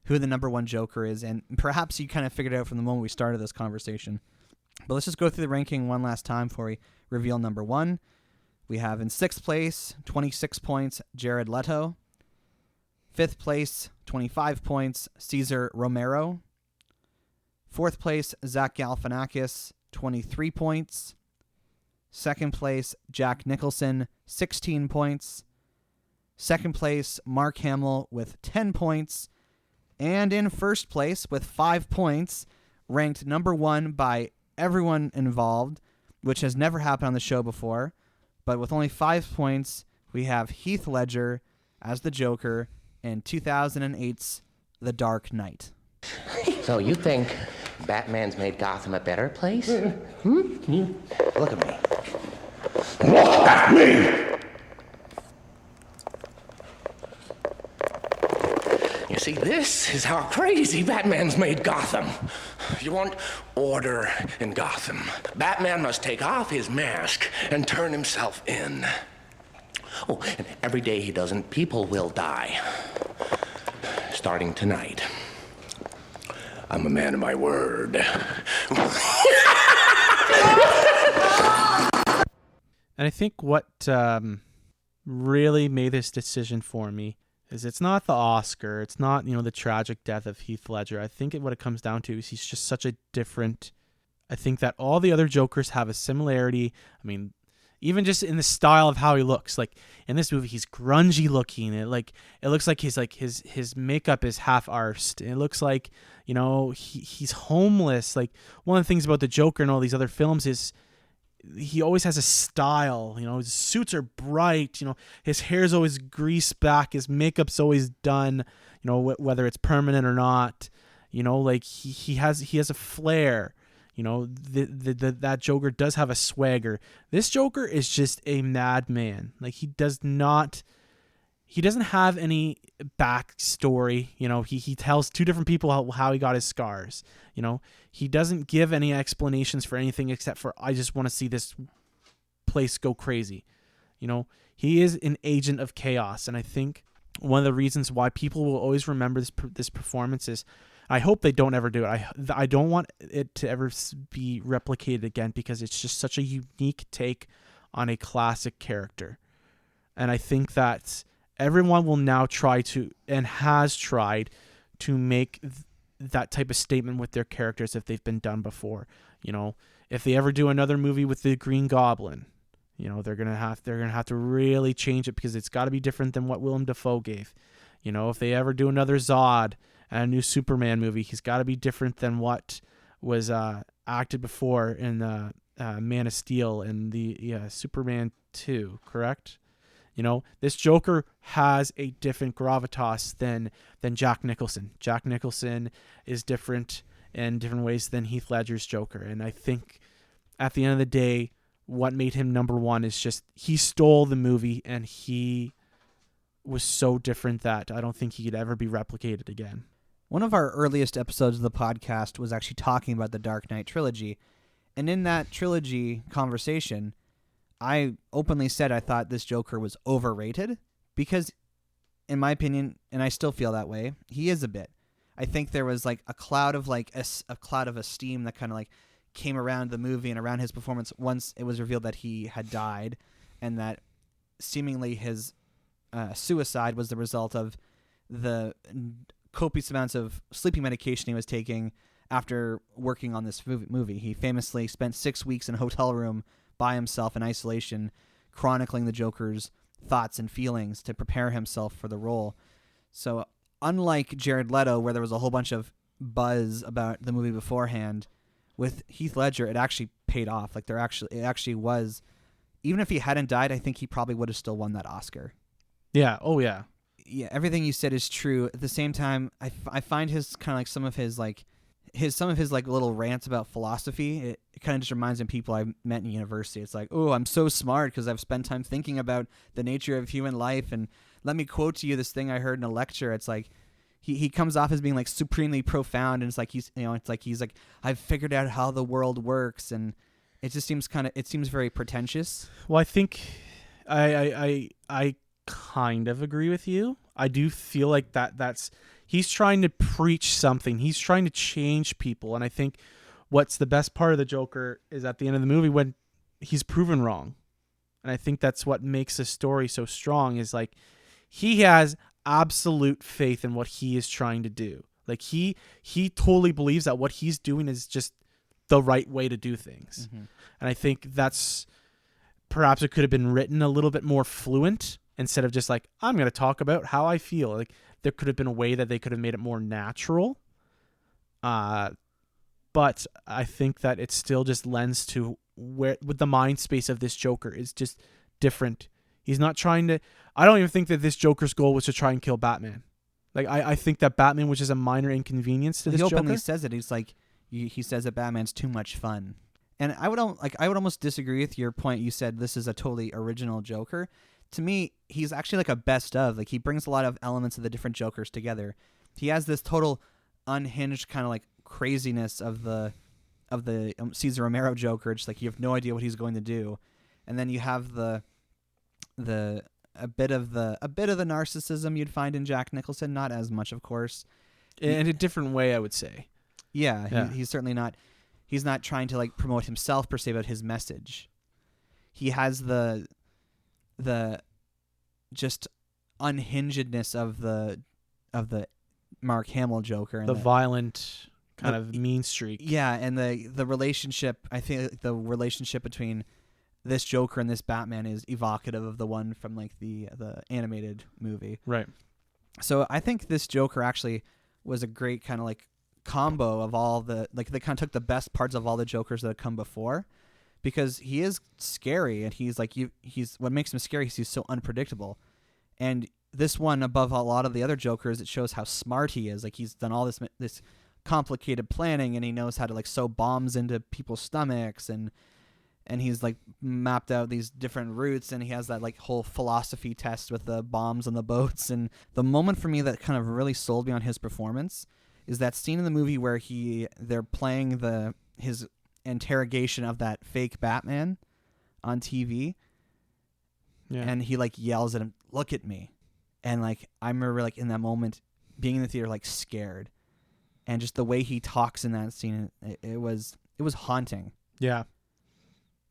A: who the number one Joker is, and perhaps you kind of figured it out from the moment we started this conversation. But let's just go through the ranking one last time before we reveal number one. We have in 6th place, 26 points, Jared Leto. 5th place, 25 points, Cesar Romero. 4th place, Zach Galifianakis, 23 points. 2nd place, Jack Nicholson, 16 points. 2nd place, Mark Hamill with 10 points. And in 1st place with 5 points, ranked number one by everyone involved, which has never happened on the show before. But with only 5 points, we have Heath Ledger as the Joker in 2008's The Dark Knight.
N: So you think Batman's made Gotham a better place? Look at me.
H: Look at me!
N: You see, this is how crazy Batman's made Gotham. You want order in Gotham. Batman must take off his mask and turn himself in. Oh, and every day he doesn't, people will die. Starting tonight. I'm a man of my word.
D: And I think what really made this decision for me is it's not the Oscar. It's not, the tragic death of Heath Ledger. I think what it comes down to is he's just such a different... I think that all the other Jokers have a similarity. I mean, even just in the style of how he looks. Like, in this movie, he's grungy looking. It looks like his makeup is half-arsed. It looks like, he's homeless. Like, one of the things about the Joker and all these other films is he always has a style. His suits are bright. His hair's always greased back. His makeup's always done, whether it's permanent or not. Like he has a flair. That Joker does have a swagger. This Joker is just a madman. Like, he doesn't have any backstory. He tells two different people how he got his scars. He doesn't give any explanations for anything except for, I just want to see this place go crazy. He is an agent of chaos. And I think one of the reasons why people will always remember this performance is, I hope they don't ever do it. I don't want it to ever be replicated again, because it's just such a unique take on a classic character. And I think that everyone will now try to, and has tried to, make that type of statement with their characters if they've been done before. If they ever do another movie with the Green Goblin, they're gonna have to really change it, because it's got to be different than what Willem Dafoe gave. If they ever do another Zod and a new Superman movie, he's got to be different than what was acted before in Man of Steel and the Superman 2, correct? This Joker has a different gravitas than Jack Nicholson. Jack Nicholson is different in different ways than Heath Ledger's Joker. And I think at the end of the day, what made him number one is just he stole the movie, and he was so different that I don't think he could ever be replicated again.
A: One of our earliest episodes of the podcast was actually talking about the Dark Knight trilogy, And in that trilogy conversation, I openly said I thought this Joker was overrated because, in my opinion, and I still feel that way, he is a bit. I think there was like a cloud of esteem that kind of like came around the movie and around his performance once it was revealed that he had died, and that seemingly his suicide was the result of the copious amounts of sleeping medication he was taking after working on this movie. He famously spent 6 weeks in a hotel room by himself in isolation, chronicling the Joker's thoughts and feelings to prepare himself for the role. So unlike Jared Leto, where there was a whole bunch of buzz about the movie beforehand, with Heath Ledger, it actually paid off. Like it actually was. Even if he hadn't died, I think he probably would have still won that Oscar.
D: Yeah. Oh yeah.
A: Yeah. Everything you said is true. At the same time, I find his kind of like some of his little rants about philosophy. It kind of just reminds me of people I met in university. It's like, oh, I'm so smart because I've spent time thinking about the nature of human life, and let me quote to you this thing I heard in a lecture. It's like he comes off as being like supremely profound, and it's like he's like I've figured out how the world works, and it just seems very pretentious.
D: Well, I think I kind of agree with you. I do feel like that's he's trying to preach something. He's trying to change people, and I think what's the best part of the Joker is at the end of the movie when he's proven wrong. And I think that's what makes the story so strong, is like he has absolute faith in what he is trying to do. Like he totally believes that what he's doing is just the right way to do things. Mm-hmm. And I think that's perhaps it could have been written a little bit more fluent instead of just like, I'm going to talk about how I feel. Like there could have been a way that they could have made it more natural. But I think that it still just lends to where with the mind space of this Joker is just different. He's not trying to, I don't even think that this Joker's goal was to try and kill Batman. Like I think that Batman was just a minor inconvenience to this Joker.
A: He openly says it. He's like, he says that Batman's too much fun. And I would almost disagree with your point. You said this is a totally original Joker. To me, he's actually like a best of. Like he brings a lot of elements of the different Jokers together. He has this total unhinged kind of like craziness of the Cesar Romero Joker. Just like you have no idea what he's going to do, and then you have a bit of the narcissism you'd find in Jack Nicholson. Not as much, of course,
D: in a different way, I would say.
A: Yeah. He's certainly not. He's not trying to like promote himself per se, but his message. He has the just unhingedness of the Mark Hamill Joker, and
D: the violent kind of mean streak.
A: Yeah, and the relationship. I think the relationship between this Joker and this Batman is evocative of the one from like the animated movie.
D: Right.
A: So I think this Joker actually was a great kind of like combo of all the like they kind of took the best parts of all the Jokers that have come before, because he is scary, and he's like he's what makes him scary is he's so unpredictable. And this one, above a lot of the other Jokers, it shows how smart he is. Like he's done all this complicated planning, and he knows how to like sew bombs into people's stomachs, and he's like mapped out these different routes, and he has that like whole philosophy test with the bombs on the boats. And the moment for me that kind of really sold me on his performance is that scene in the movie where they're playing his interrogation of that fake Batman on TV. Yeah. And he like yells at him, "Look at me." And like I remember like in that moment being in the theater like scared. And just the way he talks in that scene, it was haunting.
D: Yeah.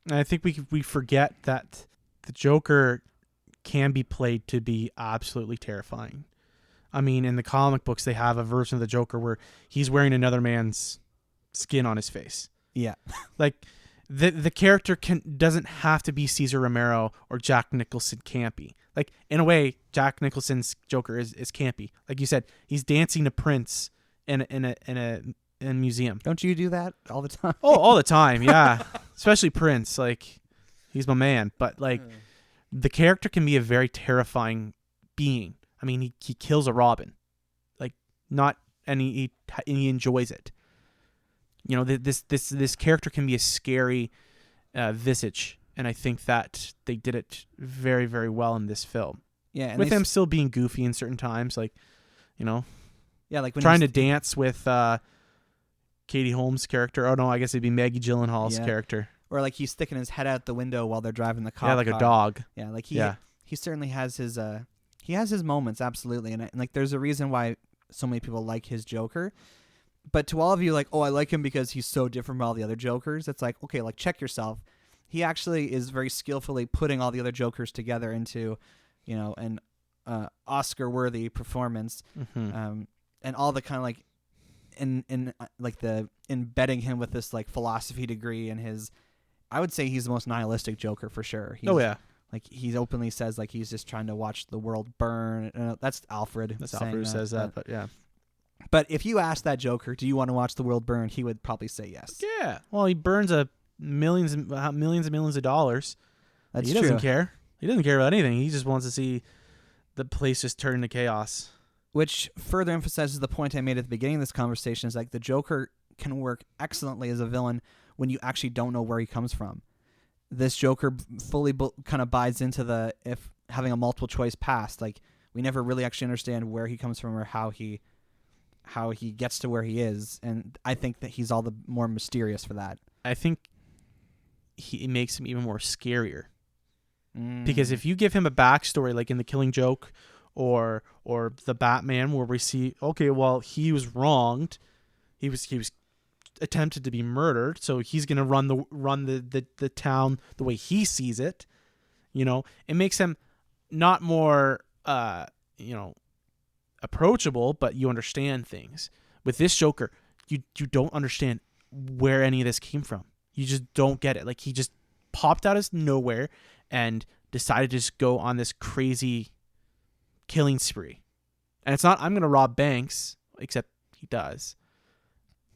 D: And I think we forget that the Joker can be played to be absolutely terrifying. I mean, in the comic books, they have a version of the Joker where he's wearing another man's skin on his face.
A: Yeah.
D: Like the character doesn't have to be Cesar Romero or Jack Nicholson campy. Like in a way, Jack Nicholson's Joker is campy. Like you said, he's dancing to Prince in a museum.
A: Don't you do that all the time?
D: Oh, all the time, yeah. Especially Prince, like he's my man. But like the character can be a very terrifying being. I mean, he kills a Robin, like and he enjoys it. You know, this character can be a scary visage, and I think that they did it very, very well in this film.
A: Yeah, and
D: with him still being goofy in certain times, like, you know,
A: yeah, like when
D: trying to dance with Katie Holmes' character. Oh no, I guess it'd be Maggie Gyllenhaal's character.
A: Or like he's sticking his head out the window while they're driving the car.
D: Yeah, like a dog.
A: Yeah, like he certainly has his moments, absolutely, and like there's a reason why so many people like his Joker. But to all of you, like, oh, I like him because he's so different from all the other Jokers. It's like, okay, like check yourself. He actually is very skillfully putting all the other Jokers together into, an Oscar-worthy performance, and all the kind of like, in like the embedding him with this like philosophy degree and his. I would say he's the most nihilistic Joker for sure. Like he openly says like he's just trying to watch the world burn. That's Alfred.
D: That's Alfred who says that, but yeah.
A: But if you ask that Joker, do you want to watch the world burn? He would probably say yes.
D: Yeah. Well, he burns millions and millions of dollars.
A: That's
D: he
A: true.
D: Doesn't care. He doesn't care about anything. He just wants to see the place just turn to chaos.
A: Which further emphasizes the point I made at the beginning of this conversation is like the Joker can work excellently as a villain when you actually don't know where he comes from. This Joker fully kind of buys into if having a multiple choice past. Like we never really actually understand where he comes from or how he gets to where he is, and I think that he's all the more mysterious for that.
D: I think it makes him even more scarier. Because if you give him a backstory like in The Killing Joke or the Batman, where we see, okay, well, he was wronged, he was attempted to be murdered, so he's gonna run the town the way he sees it. It makes him not more approachable, but you understand things. With this Joker, you don't understand where any of this came from. You just don't get it. Like he just popped out of nowhere and decided to just go on this crazy killing spree. And it's not, I'm going to rob banks, except he does.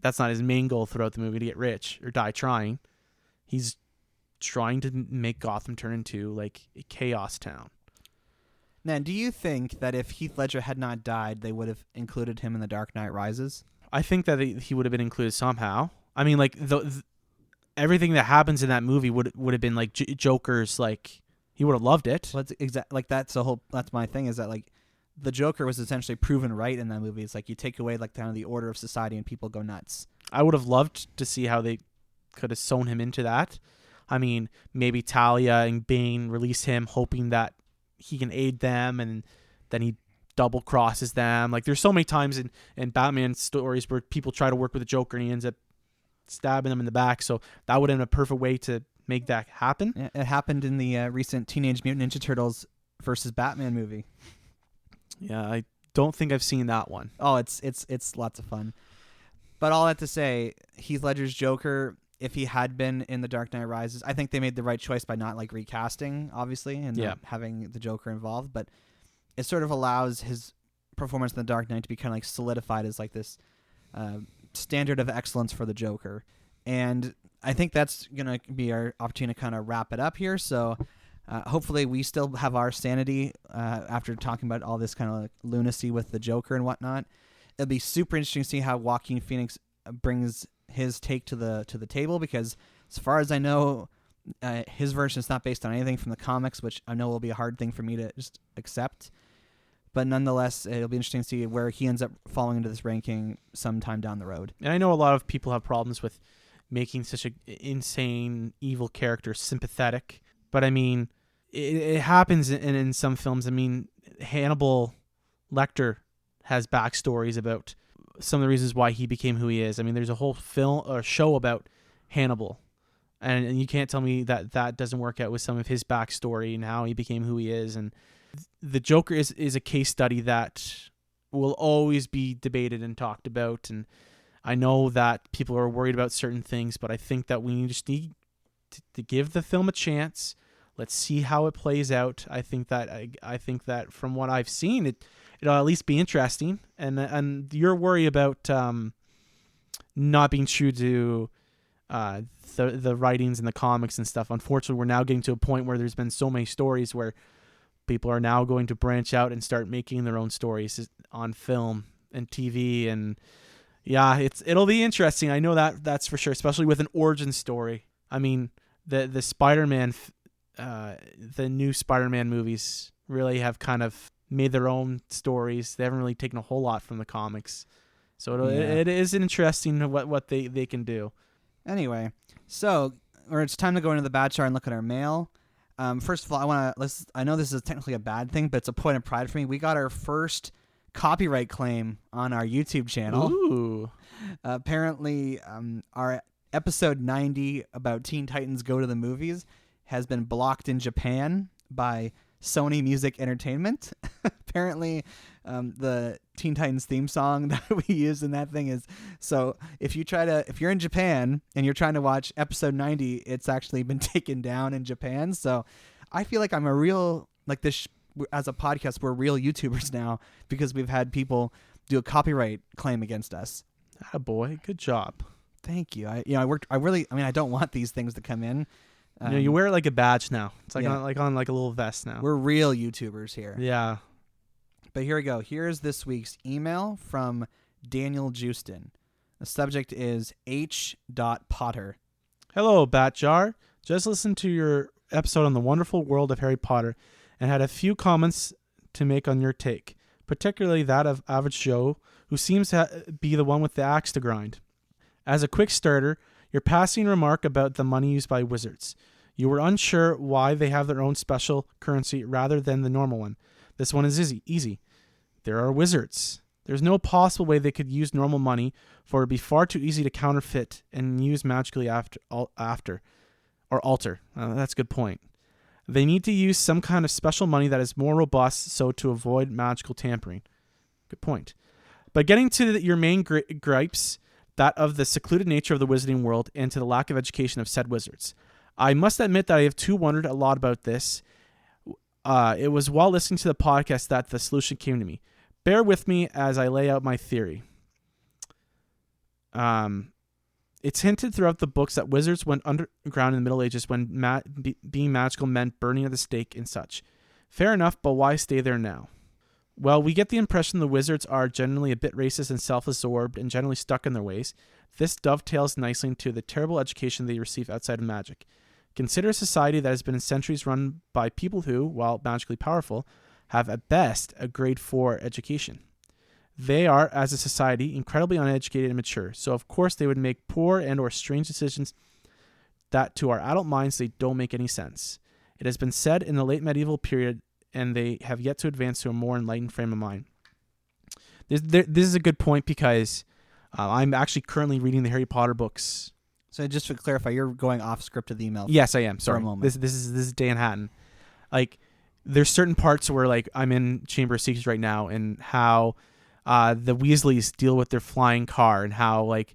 D: That's not his main goal throughout the movie, to get rich or die trying. He's trying to make Gotham turn into like a chaos town.
A: Now, do you think that if Heath Ledger had not died, they would have included him in The Dark Knight Rises?
D: I think that he would have been included somehow. I mean, like everything that happens in that movie would have been like Joker's. Like he would have loved it.
A: Well, that's my thing is that like the Joker was essentially proven right in that movie. It's like you take away like kind of the order of society and people go nuts.
D: I would have loved to see how they could have sewn him into that. I mean, maybe Talia and Bane release him, hoping that he can aid them, and then he double crosses them. Like there's so many times in Batman stories where people try to work with the Joker and he ends up stabbing them in the back. So that would have been a perfect way to make that happen.
A: It happened in the recent Teenage Mutant Ninja Turtles versus Batman movie.
D: Yeah, I don't think I've seen that one.
A: Oh, it's lots of fun. But all that to say, Heath Ledger's Joker, if he had been in The Dark Knight Rises, I think they made the right choice by not like recasting, obviously, and not having the Joker involved. But it sort of allows his performance in The Dark Knight to be kind of like solidified as like this standard of excellence for the Joker. And I think that's going to be our opportunity to kind of wrap it up here. So hopefully we still have our sanity after talking about all this kind of like lunacy with the Joker and whatnot. It'll be super interesting to see how Joaquin Phoenix brings his take to the table, because as far as I know, his version is not based on anything from the comics, which I know will be a hard thing for me to just accept. But nonetheless, it'll be interesting to see where he ends up falling into this ranking sometime down the road.
D: And I know a lot of people have problems with making such an insane, evil character sympathetic. But I mean, it happens in some films. I mean, Hannibal Lecter has backstories about some of the reasons why he became who he is. I mean, there's a whole film or show about Hannibal. And you can't tell me that doesn't work out with some of his backstory and how he became who he is. And the Joker is a case study that will always be debated and talked about. And I know that people are worried about certain things, but I think that we just need to give the film a chance. Let's see how it plays out. I think that from what I've seen, it'll at least be interesting. And your worry about not being true to the writings and the comics and stuff. Unfortunately, we're now getting to a point where there's been so many stories where people are now going to branch out and start making their own stories on film and TV. And yeah, it'll be interesting. I know that's for sure, especially with an origin story. I mean, the Spider-Man, the new Spider-Man movies really have kind of made their own stories. They haven't really taken a whole lot from the comics. So it is interesting what they can do.
A: Anyway, so it's time to go into the bat jar and look at our mail. First of all, I know this is technically a bad thing, but it's a point of pride for me. We got our first copyright claim on our YouTube channel.
D: Ooh.
A: Apparently, our episode 90 about Teen Titans Go to the Movies has been blocked in Japan by Sony Music Entertainment. Apparently, the Teen Titans theme song that we use in that thing is, so if you're in Japan and you're trying to watch episode 90, it's actually been taken down in Japan. So I feel like I'm a real, like this, as a podcast, we're real YouTubers now because we've had people do a copyright claim against us.
D: Ah, boy, good job.
A: Thank you. I don't want these things to come in.
D: You wear it like a badge now. It's like on a little vest now.
A: We're real YouTubers here.
D: Yeah.
A: But here we go. Here's this week's email from Daniel Justin. The subject is H. Potter.
D: Hello, Batjar. Just listened to your episode on the wonderful world of Harry Potter and had a few comments to make on your take, particularly that of Average Joe, who seems to be the one with the axe to grind. As a quick starter, your passing remark about the money used by wizards. You were unsure why they have their own special currency rather than the normal one. This one is easy. There are wizards. There's no possible way they could use normal money, for it would be far too easy to counterfeit and use magically alter. That's a good point. They need to use some kind of special money that is more robust so to avoid magical tampering. Good point. But getting to your main gripes, that of the secluded nature of the wizarding world and to the lack of education of said wizards. I must admit that I have too wondered a lot about this. It was while listening to the podcast that the solution came to me. Bear with me as I lay out my theory. It's hinted throughout the books that wizards went underground in the Middle Ages when being magical meant burning at the stake and such. Fair enough, but why stay there now? Well, we get the impression the wizards are generally a bit racist and self-absorbed and generally stuck in their ways. This dovetails nicely into the terrible education they receive outside of magic. Consider a society that has been in centuries run by people who, while magically powerful, have at best a grade 4 education. They are, as a society, incredibly uneducated and mature, so of course they would make poor and or strange decisions that to our adult minds they don't make any sense. It has been said in the late medieval period, and they have yet to advance to a more enlightened frame of mind. This is a good point because I'm actually currently reading the Harry Potter books.
A: So just to clarify, you're going off script of the email.
D: Yes, I am. Sorry.
A: For a moment.
D: This is Danhattan. Like, there's certain parts where like I'm in Chamber of Secrets right now, and how the Weasleys deal with their flying car, and how like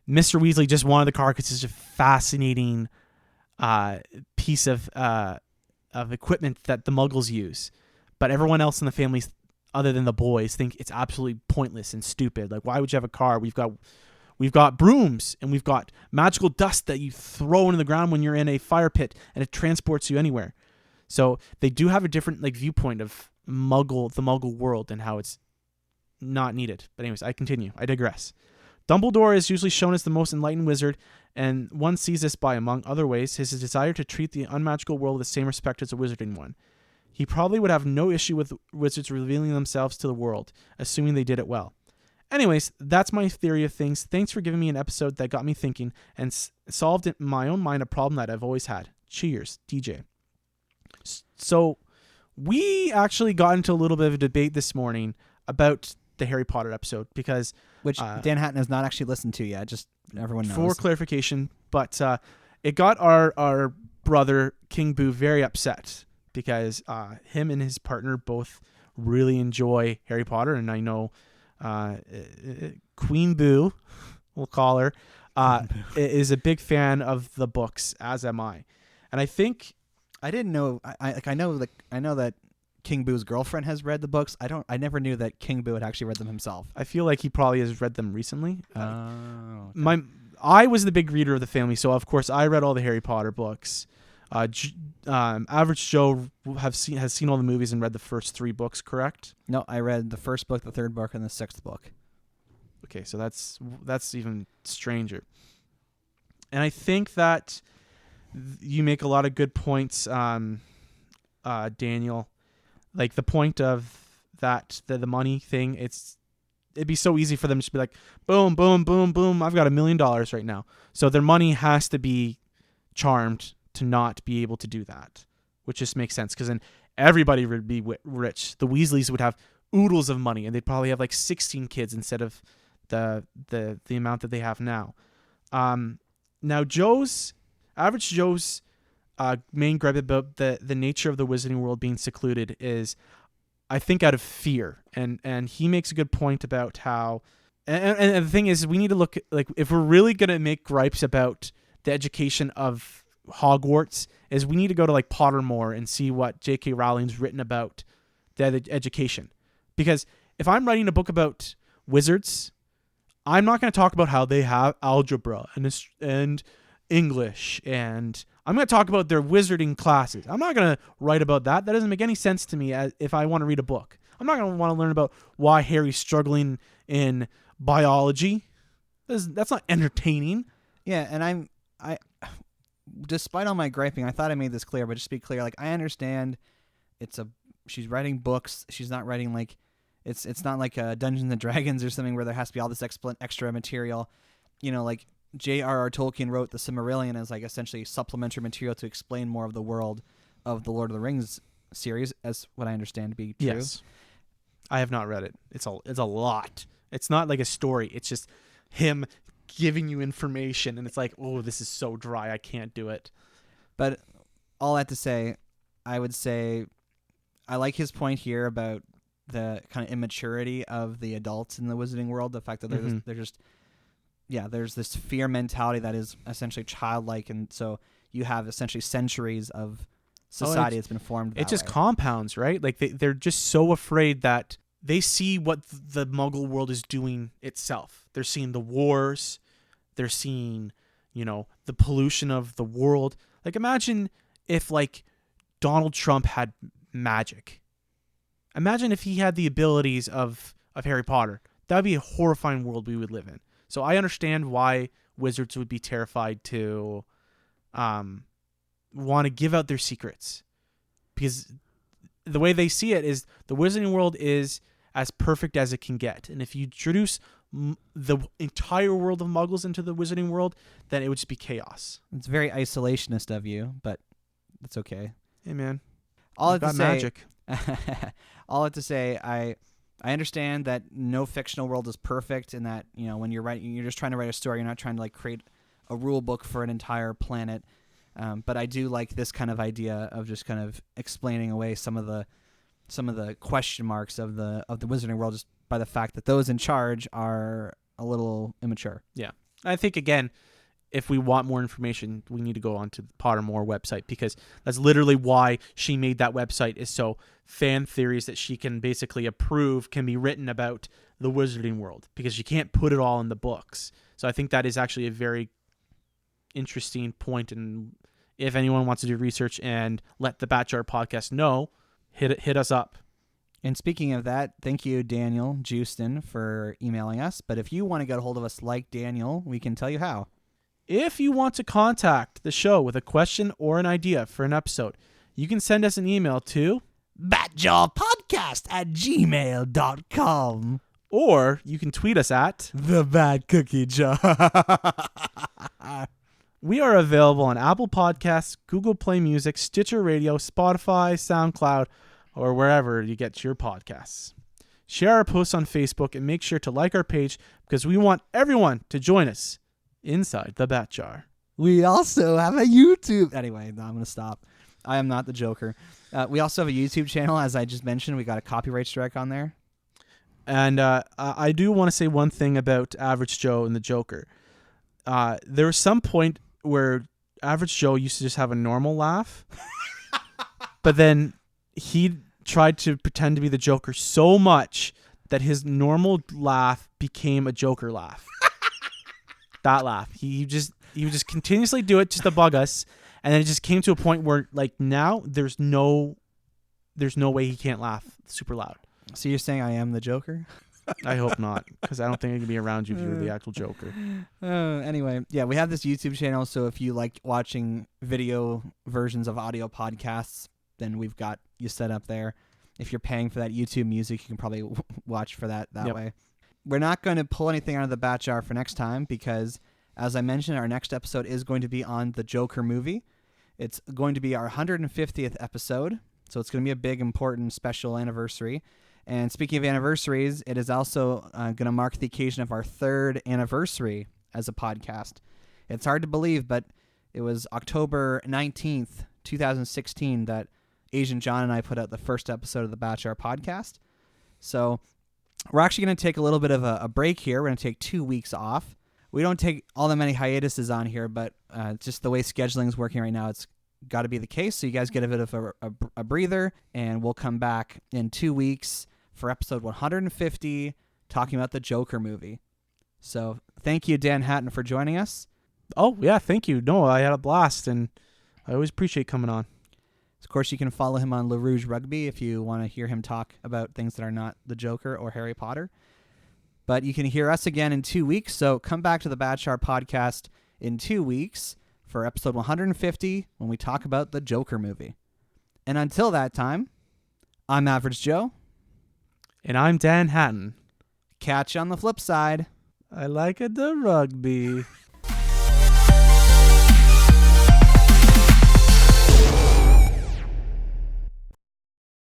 D: Mr. Weasley just wanted the car because it's such a fascinating piece of equipment that the Muggles use, but everyone else in the family, other than the boys, think it's absolutely pointless and stupid. Like, why would you have a car? We've got brooms, and we've got magical dust that you throw into the ground when you're in a fire pit, and it transports you anywhere. So they do have a different like viewpoint of the Muggle world and how it's not needed. But anyways, I continue. I digress. Dumbledore is usually shown as the most enlightened wizard, and one sees this by, among other ways, his desire to treat the unmagical world with the same respect as a wizarding one. He probably would have no issue with wizards revealing themselves to the world, assuming they did it well. Anyways, that's my theory of things. Thanks for giving me an episode that got me thinking and solved in my own mind a problem that I've always had. Cheers, DJ. So we actually got into a little bit of a debate this morning about the Harry Potter episode because
A: which Danhattan has not actually listened to yet, just everyone knows.
D: For clarification, but it got our brother King Boo very upset because him and his partner both really enjoy Harry Potter, and I know Queen Boo, we'll call her, is a big fan of the books, as am I. And I think
A: I didn't know. I know that King Boo's girlfriend has read the books. I never knew that King Boo had actually read them himself.
D: I feel like he probably has read them recently.
A: Okay.
D: I was the big reader of the family, so of course I read all the Harry Potter books. Average Joe has seen all the movies and read the first 3 books, correct?
A: No, I read the first book, the 3rd book, and the 6th book.
D: Okay, so that's even stranger. And I think that you make a lot of good points, Daniel. Like the point of that the money thing, it's it'd be so easy for them to just be like, boom, boom, boom, boom. I've got $1 million right now. So their money has to be charmed to not be able to do that, which just makes sense because then everybody would be rich. The Weasleys would have oodles of money, and they'd probably have like 16 kids instead of the amount that they have now. Now Average Joe's main gripe about the nature of the Wizarding World being secluded is, I think, out of fear, and he makes a good point about how, and the thing is, we need to look like if we're really gonna make gripes about the education of Hogwarts, is we need to go to like Pottermore and see what J.K. Rowling's written about the education, because if I'm writing a book about wizards, I'm not going to talk about how they have algebra and English, and I'm going to talk about their wizarding classes. I'm not going to write about that. That doesn't make any sense to me if I want to read a book. I'm not going to want to learn about why Harry's struggling in biology. That's not entertaining.
A: Yeah, and despite all my griping, I thought I made this clear, but just to be clear, like, I understand she's writing books. She's not writing like, it's not like Dungeons and Dragons or something where there has to be all this extra material. You know, like J.R.R. Tolkien wrote the Silmarillion as like essentially supplementary material to explain more of the world of the Lord of the Rings series, as what I understand to be true.
D: Yes. I have not read it. It's a lot. It's not like a story. It's just him giving you information, and it's like, oh, this is so dry, I can't do it.
A: But all that to say, I would say I like his point here about the kind of immaturity of the adults in the Wizarding World. The fact that there's this fear mentality that is essentially childlike, and so you have essentially centuries of society that's been formed.
D: It just compounds, right? Like they're just so afraid that they see what the Muggle world is doing itself. They're seeing the wars. They're seeing, the pollution of the world. Like, imagine if, like, Donald Trump had magic. Imagine if he had the abilities of Harry Potter. That would be a horrifying world we would live in. So I understand why wizards would be terrified to want to give out their secrets. Because the way they see it is the Wizarding World is as perfect as it can get. And if you introduce the entire world of Muggles into the Wizarding World, then it would just be chaos.
A: It's very isolationist of you, but it's okay.
D: Hey, man.
A: All I have to say,
D: magic.
A: all I have to say, I understand that no fictional world is perfect, and that when you're writing, you're just trying to write a story. You're not trying to like create a rule book for an entire planet. But I do like this kind of idea of just kind of explaining away some of the question marks of the Wizarding World just by the fact that those in charge are a little immature.
D: Yeah, I think again, if we want more information, we need to go onto the Pottermore website, because that's literally why she made that website, is so fan theories that she can basically approve can be written about the Wizarding World, because you can't put it all in the books. So I think that is actually a very interesting point, and if anyone wants to do research and let the Batjar podcast know, hit us up.
A: And speaking of that, thank you, Daniel Justin, for emailing us. But if you want to get a hold of us like Daniel, we can tell you how.
D: If you want to contact the show with a question or an idea for an episode, you can send us an email to
A: batjawpodcast@gmail.com.
D: Or you can tweet us at
A: The Bad Cookie Jar.
D: We are available on Apple Podcasts, Google Play Music, Stitcher Radio, Spotify, SoundCloud, or wherever you get your podcasts. Share our posts on Facebook and make sure to like our page, because we want everyone to join us inside the Bat Jar.
A: We also have a YouTube. Anyway, no, I'm going to stop. I am not the Joker. We also have a YouTube channel, as I just mentioned. We got a copyright strike on there.
D: And I do want to say one thing about Average Joe and the Joker. There was some point where Average Joe used to just have a normal laugh, but then he tried to pretend to be the Joker so much that his normal laugh became a Joker laugh. That laugh. He would just continuously do it just to bug us, and then it just came to a point where, like, now there's no way he can't laugh super loud.
A: So you're saying I am the Joker?
D: I hope not, because I don't think I can be around you if you're the actual Joker.
A: Anyway, yeah, we have this YouTube channel, so if you like watching video versions of audio podcasts, then we've got you set up there. If you're paying for that YouTube music, you can probably watch for that way. we're not going to pull anything out of the bat jar for next time because, as I mentioned, our next episode is going to be on the Joker movie. It's going to be our 150th episode, so it's going to be a big, important, special anniversary. And speaking of anniversaries, it is also going to mark the occasion of our 3rd anniversary as a podcast. It's hard to believe, but it was October 19th, 2016 that Asian John and I put out the first episode of the Bachelor podcast. So we're actually going to take a little bit of a break here. We're going to take 2 weeks off. We don't take all that many hiatuses on here, but just the way scheduling is working right now, it's got to be the case. So you guys get a bit of a breather, and we'll come back in 2 weeks for episode 150, talking about the Joker movie. So thank you, Danhattan, for joining us.
D: Oh, yeah, thank you. No, I had a blast, and I always appreciate coming on.
A: Of course, you can follow him on Le Rouge Rugby if you want to hear him talk about things that are not the Joker or Harry Potter. But you can hear us again in 2 weeks, so come back to the Bachelor podcast in 2 weeks for episode 150 when we talk about the Joker movie. And until that time, I'm Average Joe.
D: And I'm Danhattan.
A: Catch you on the flip side.
D: I like it, the rugby.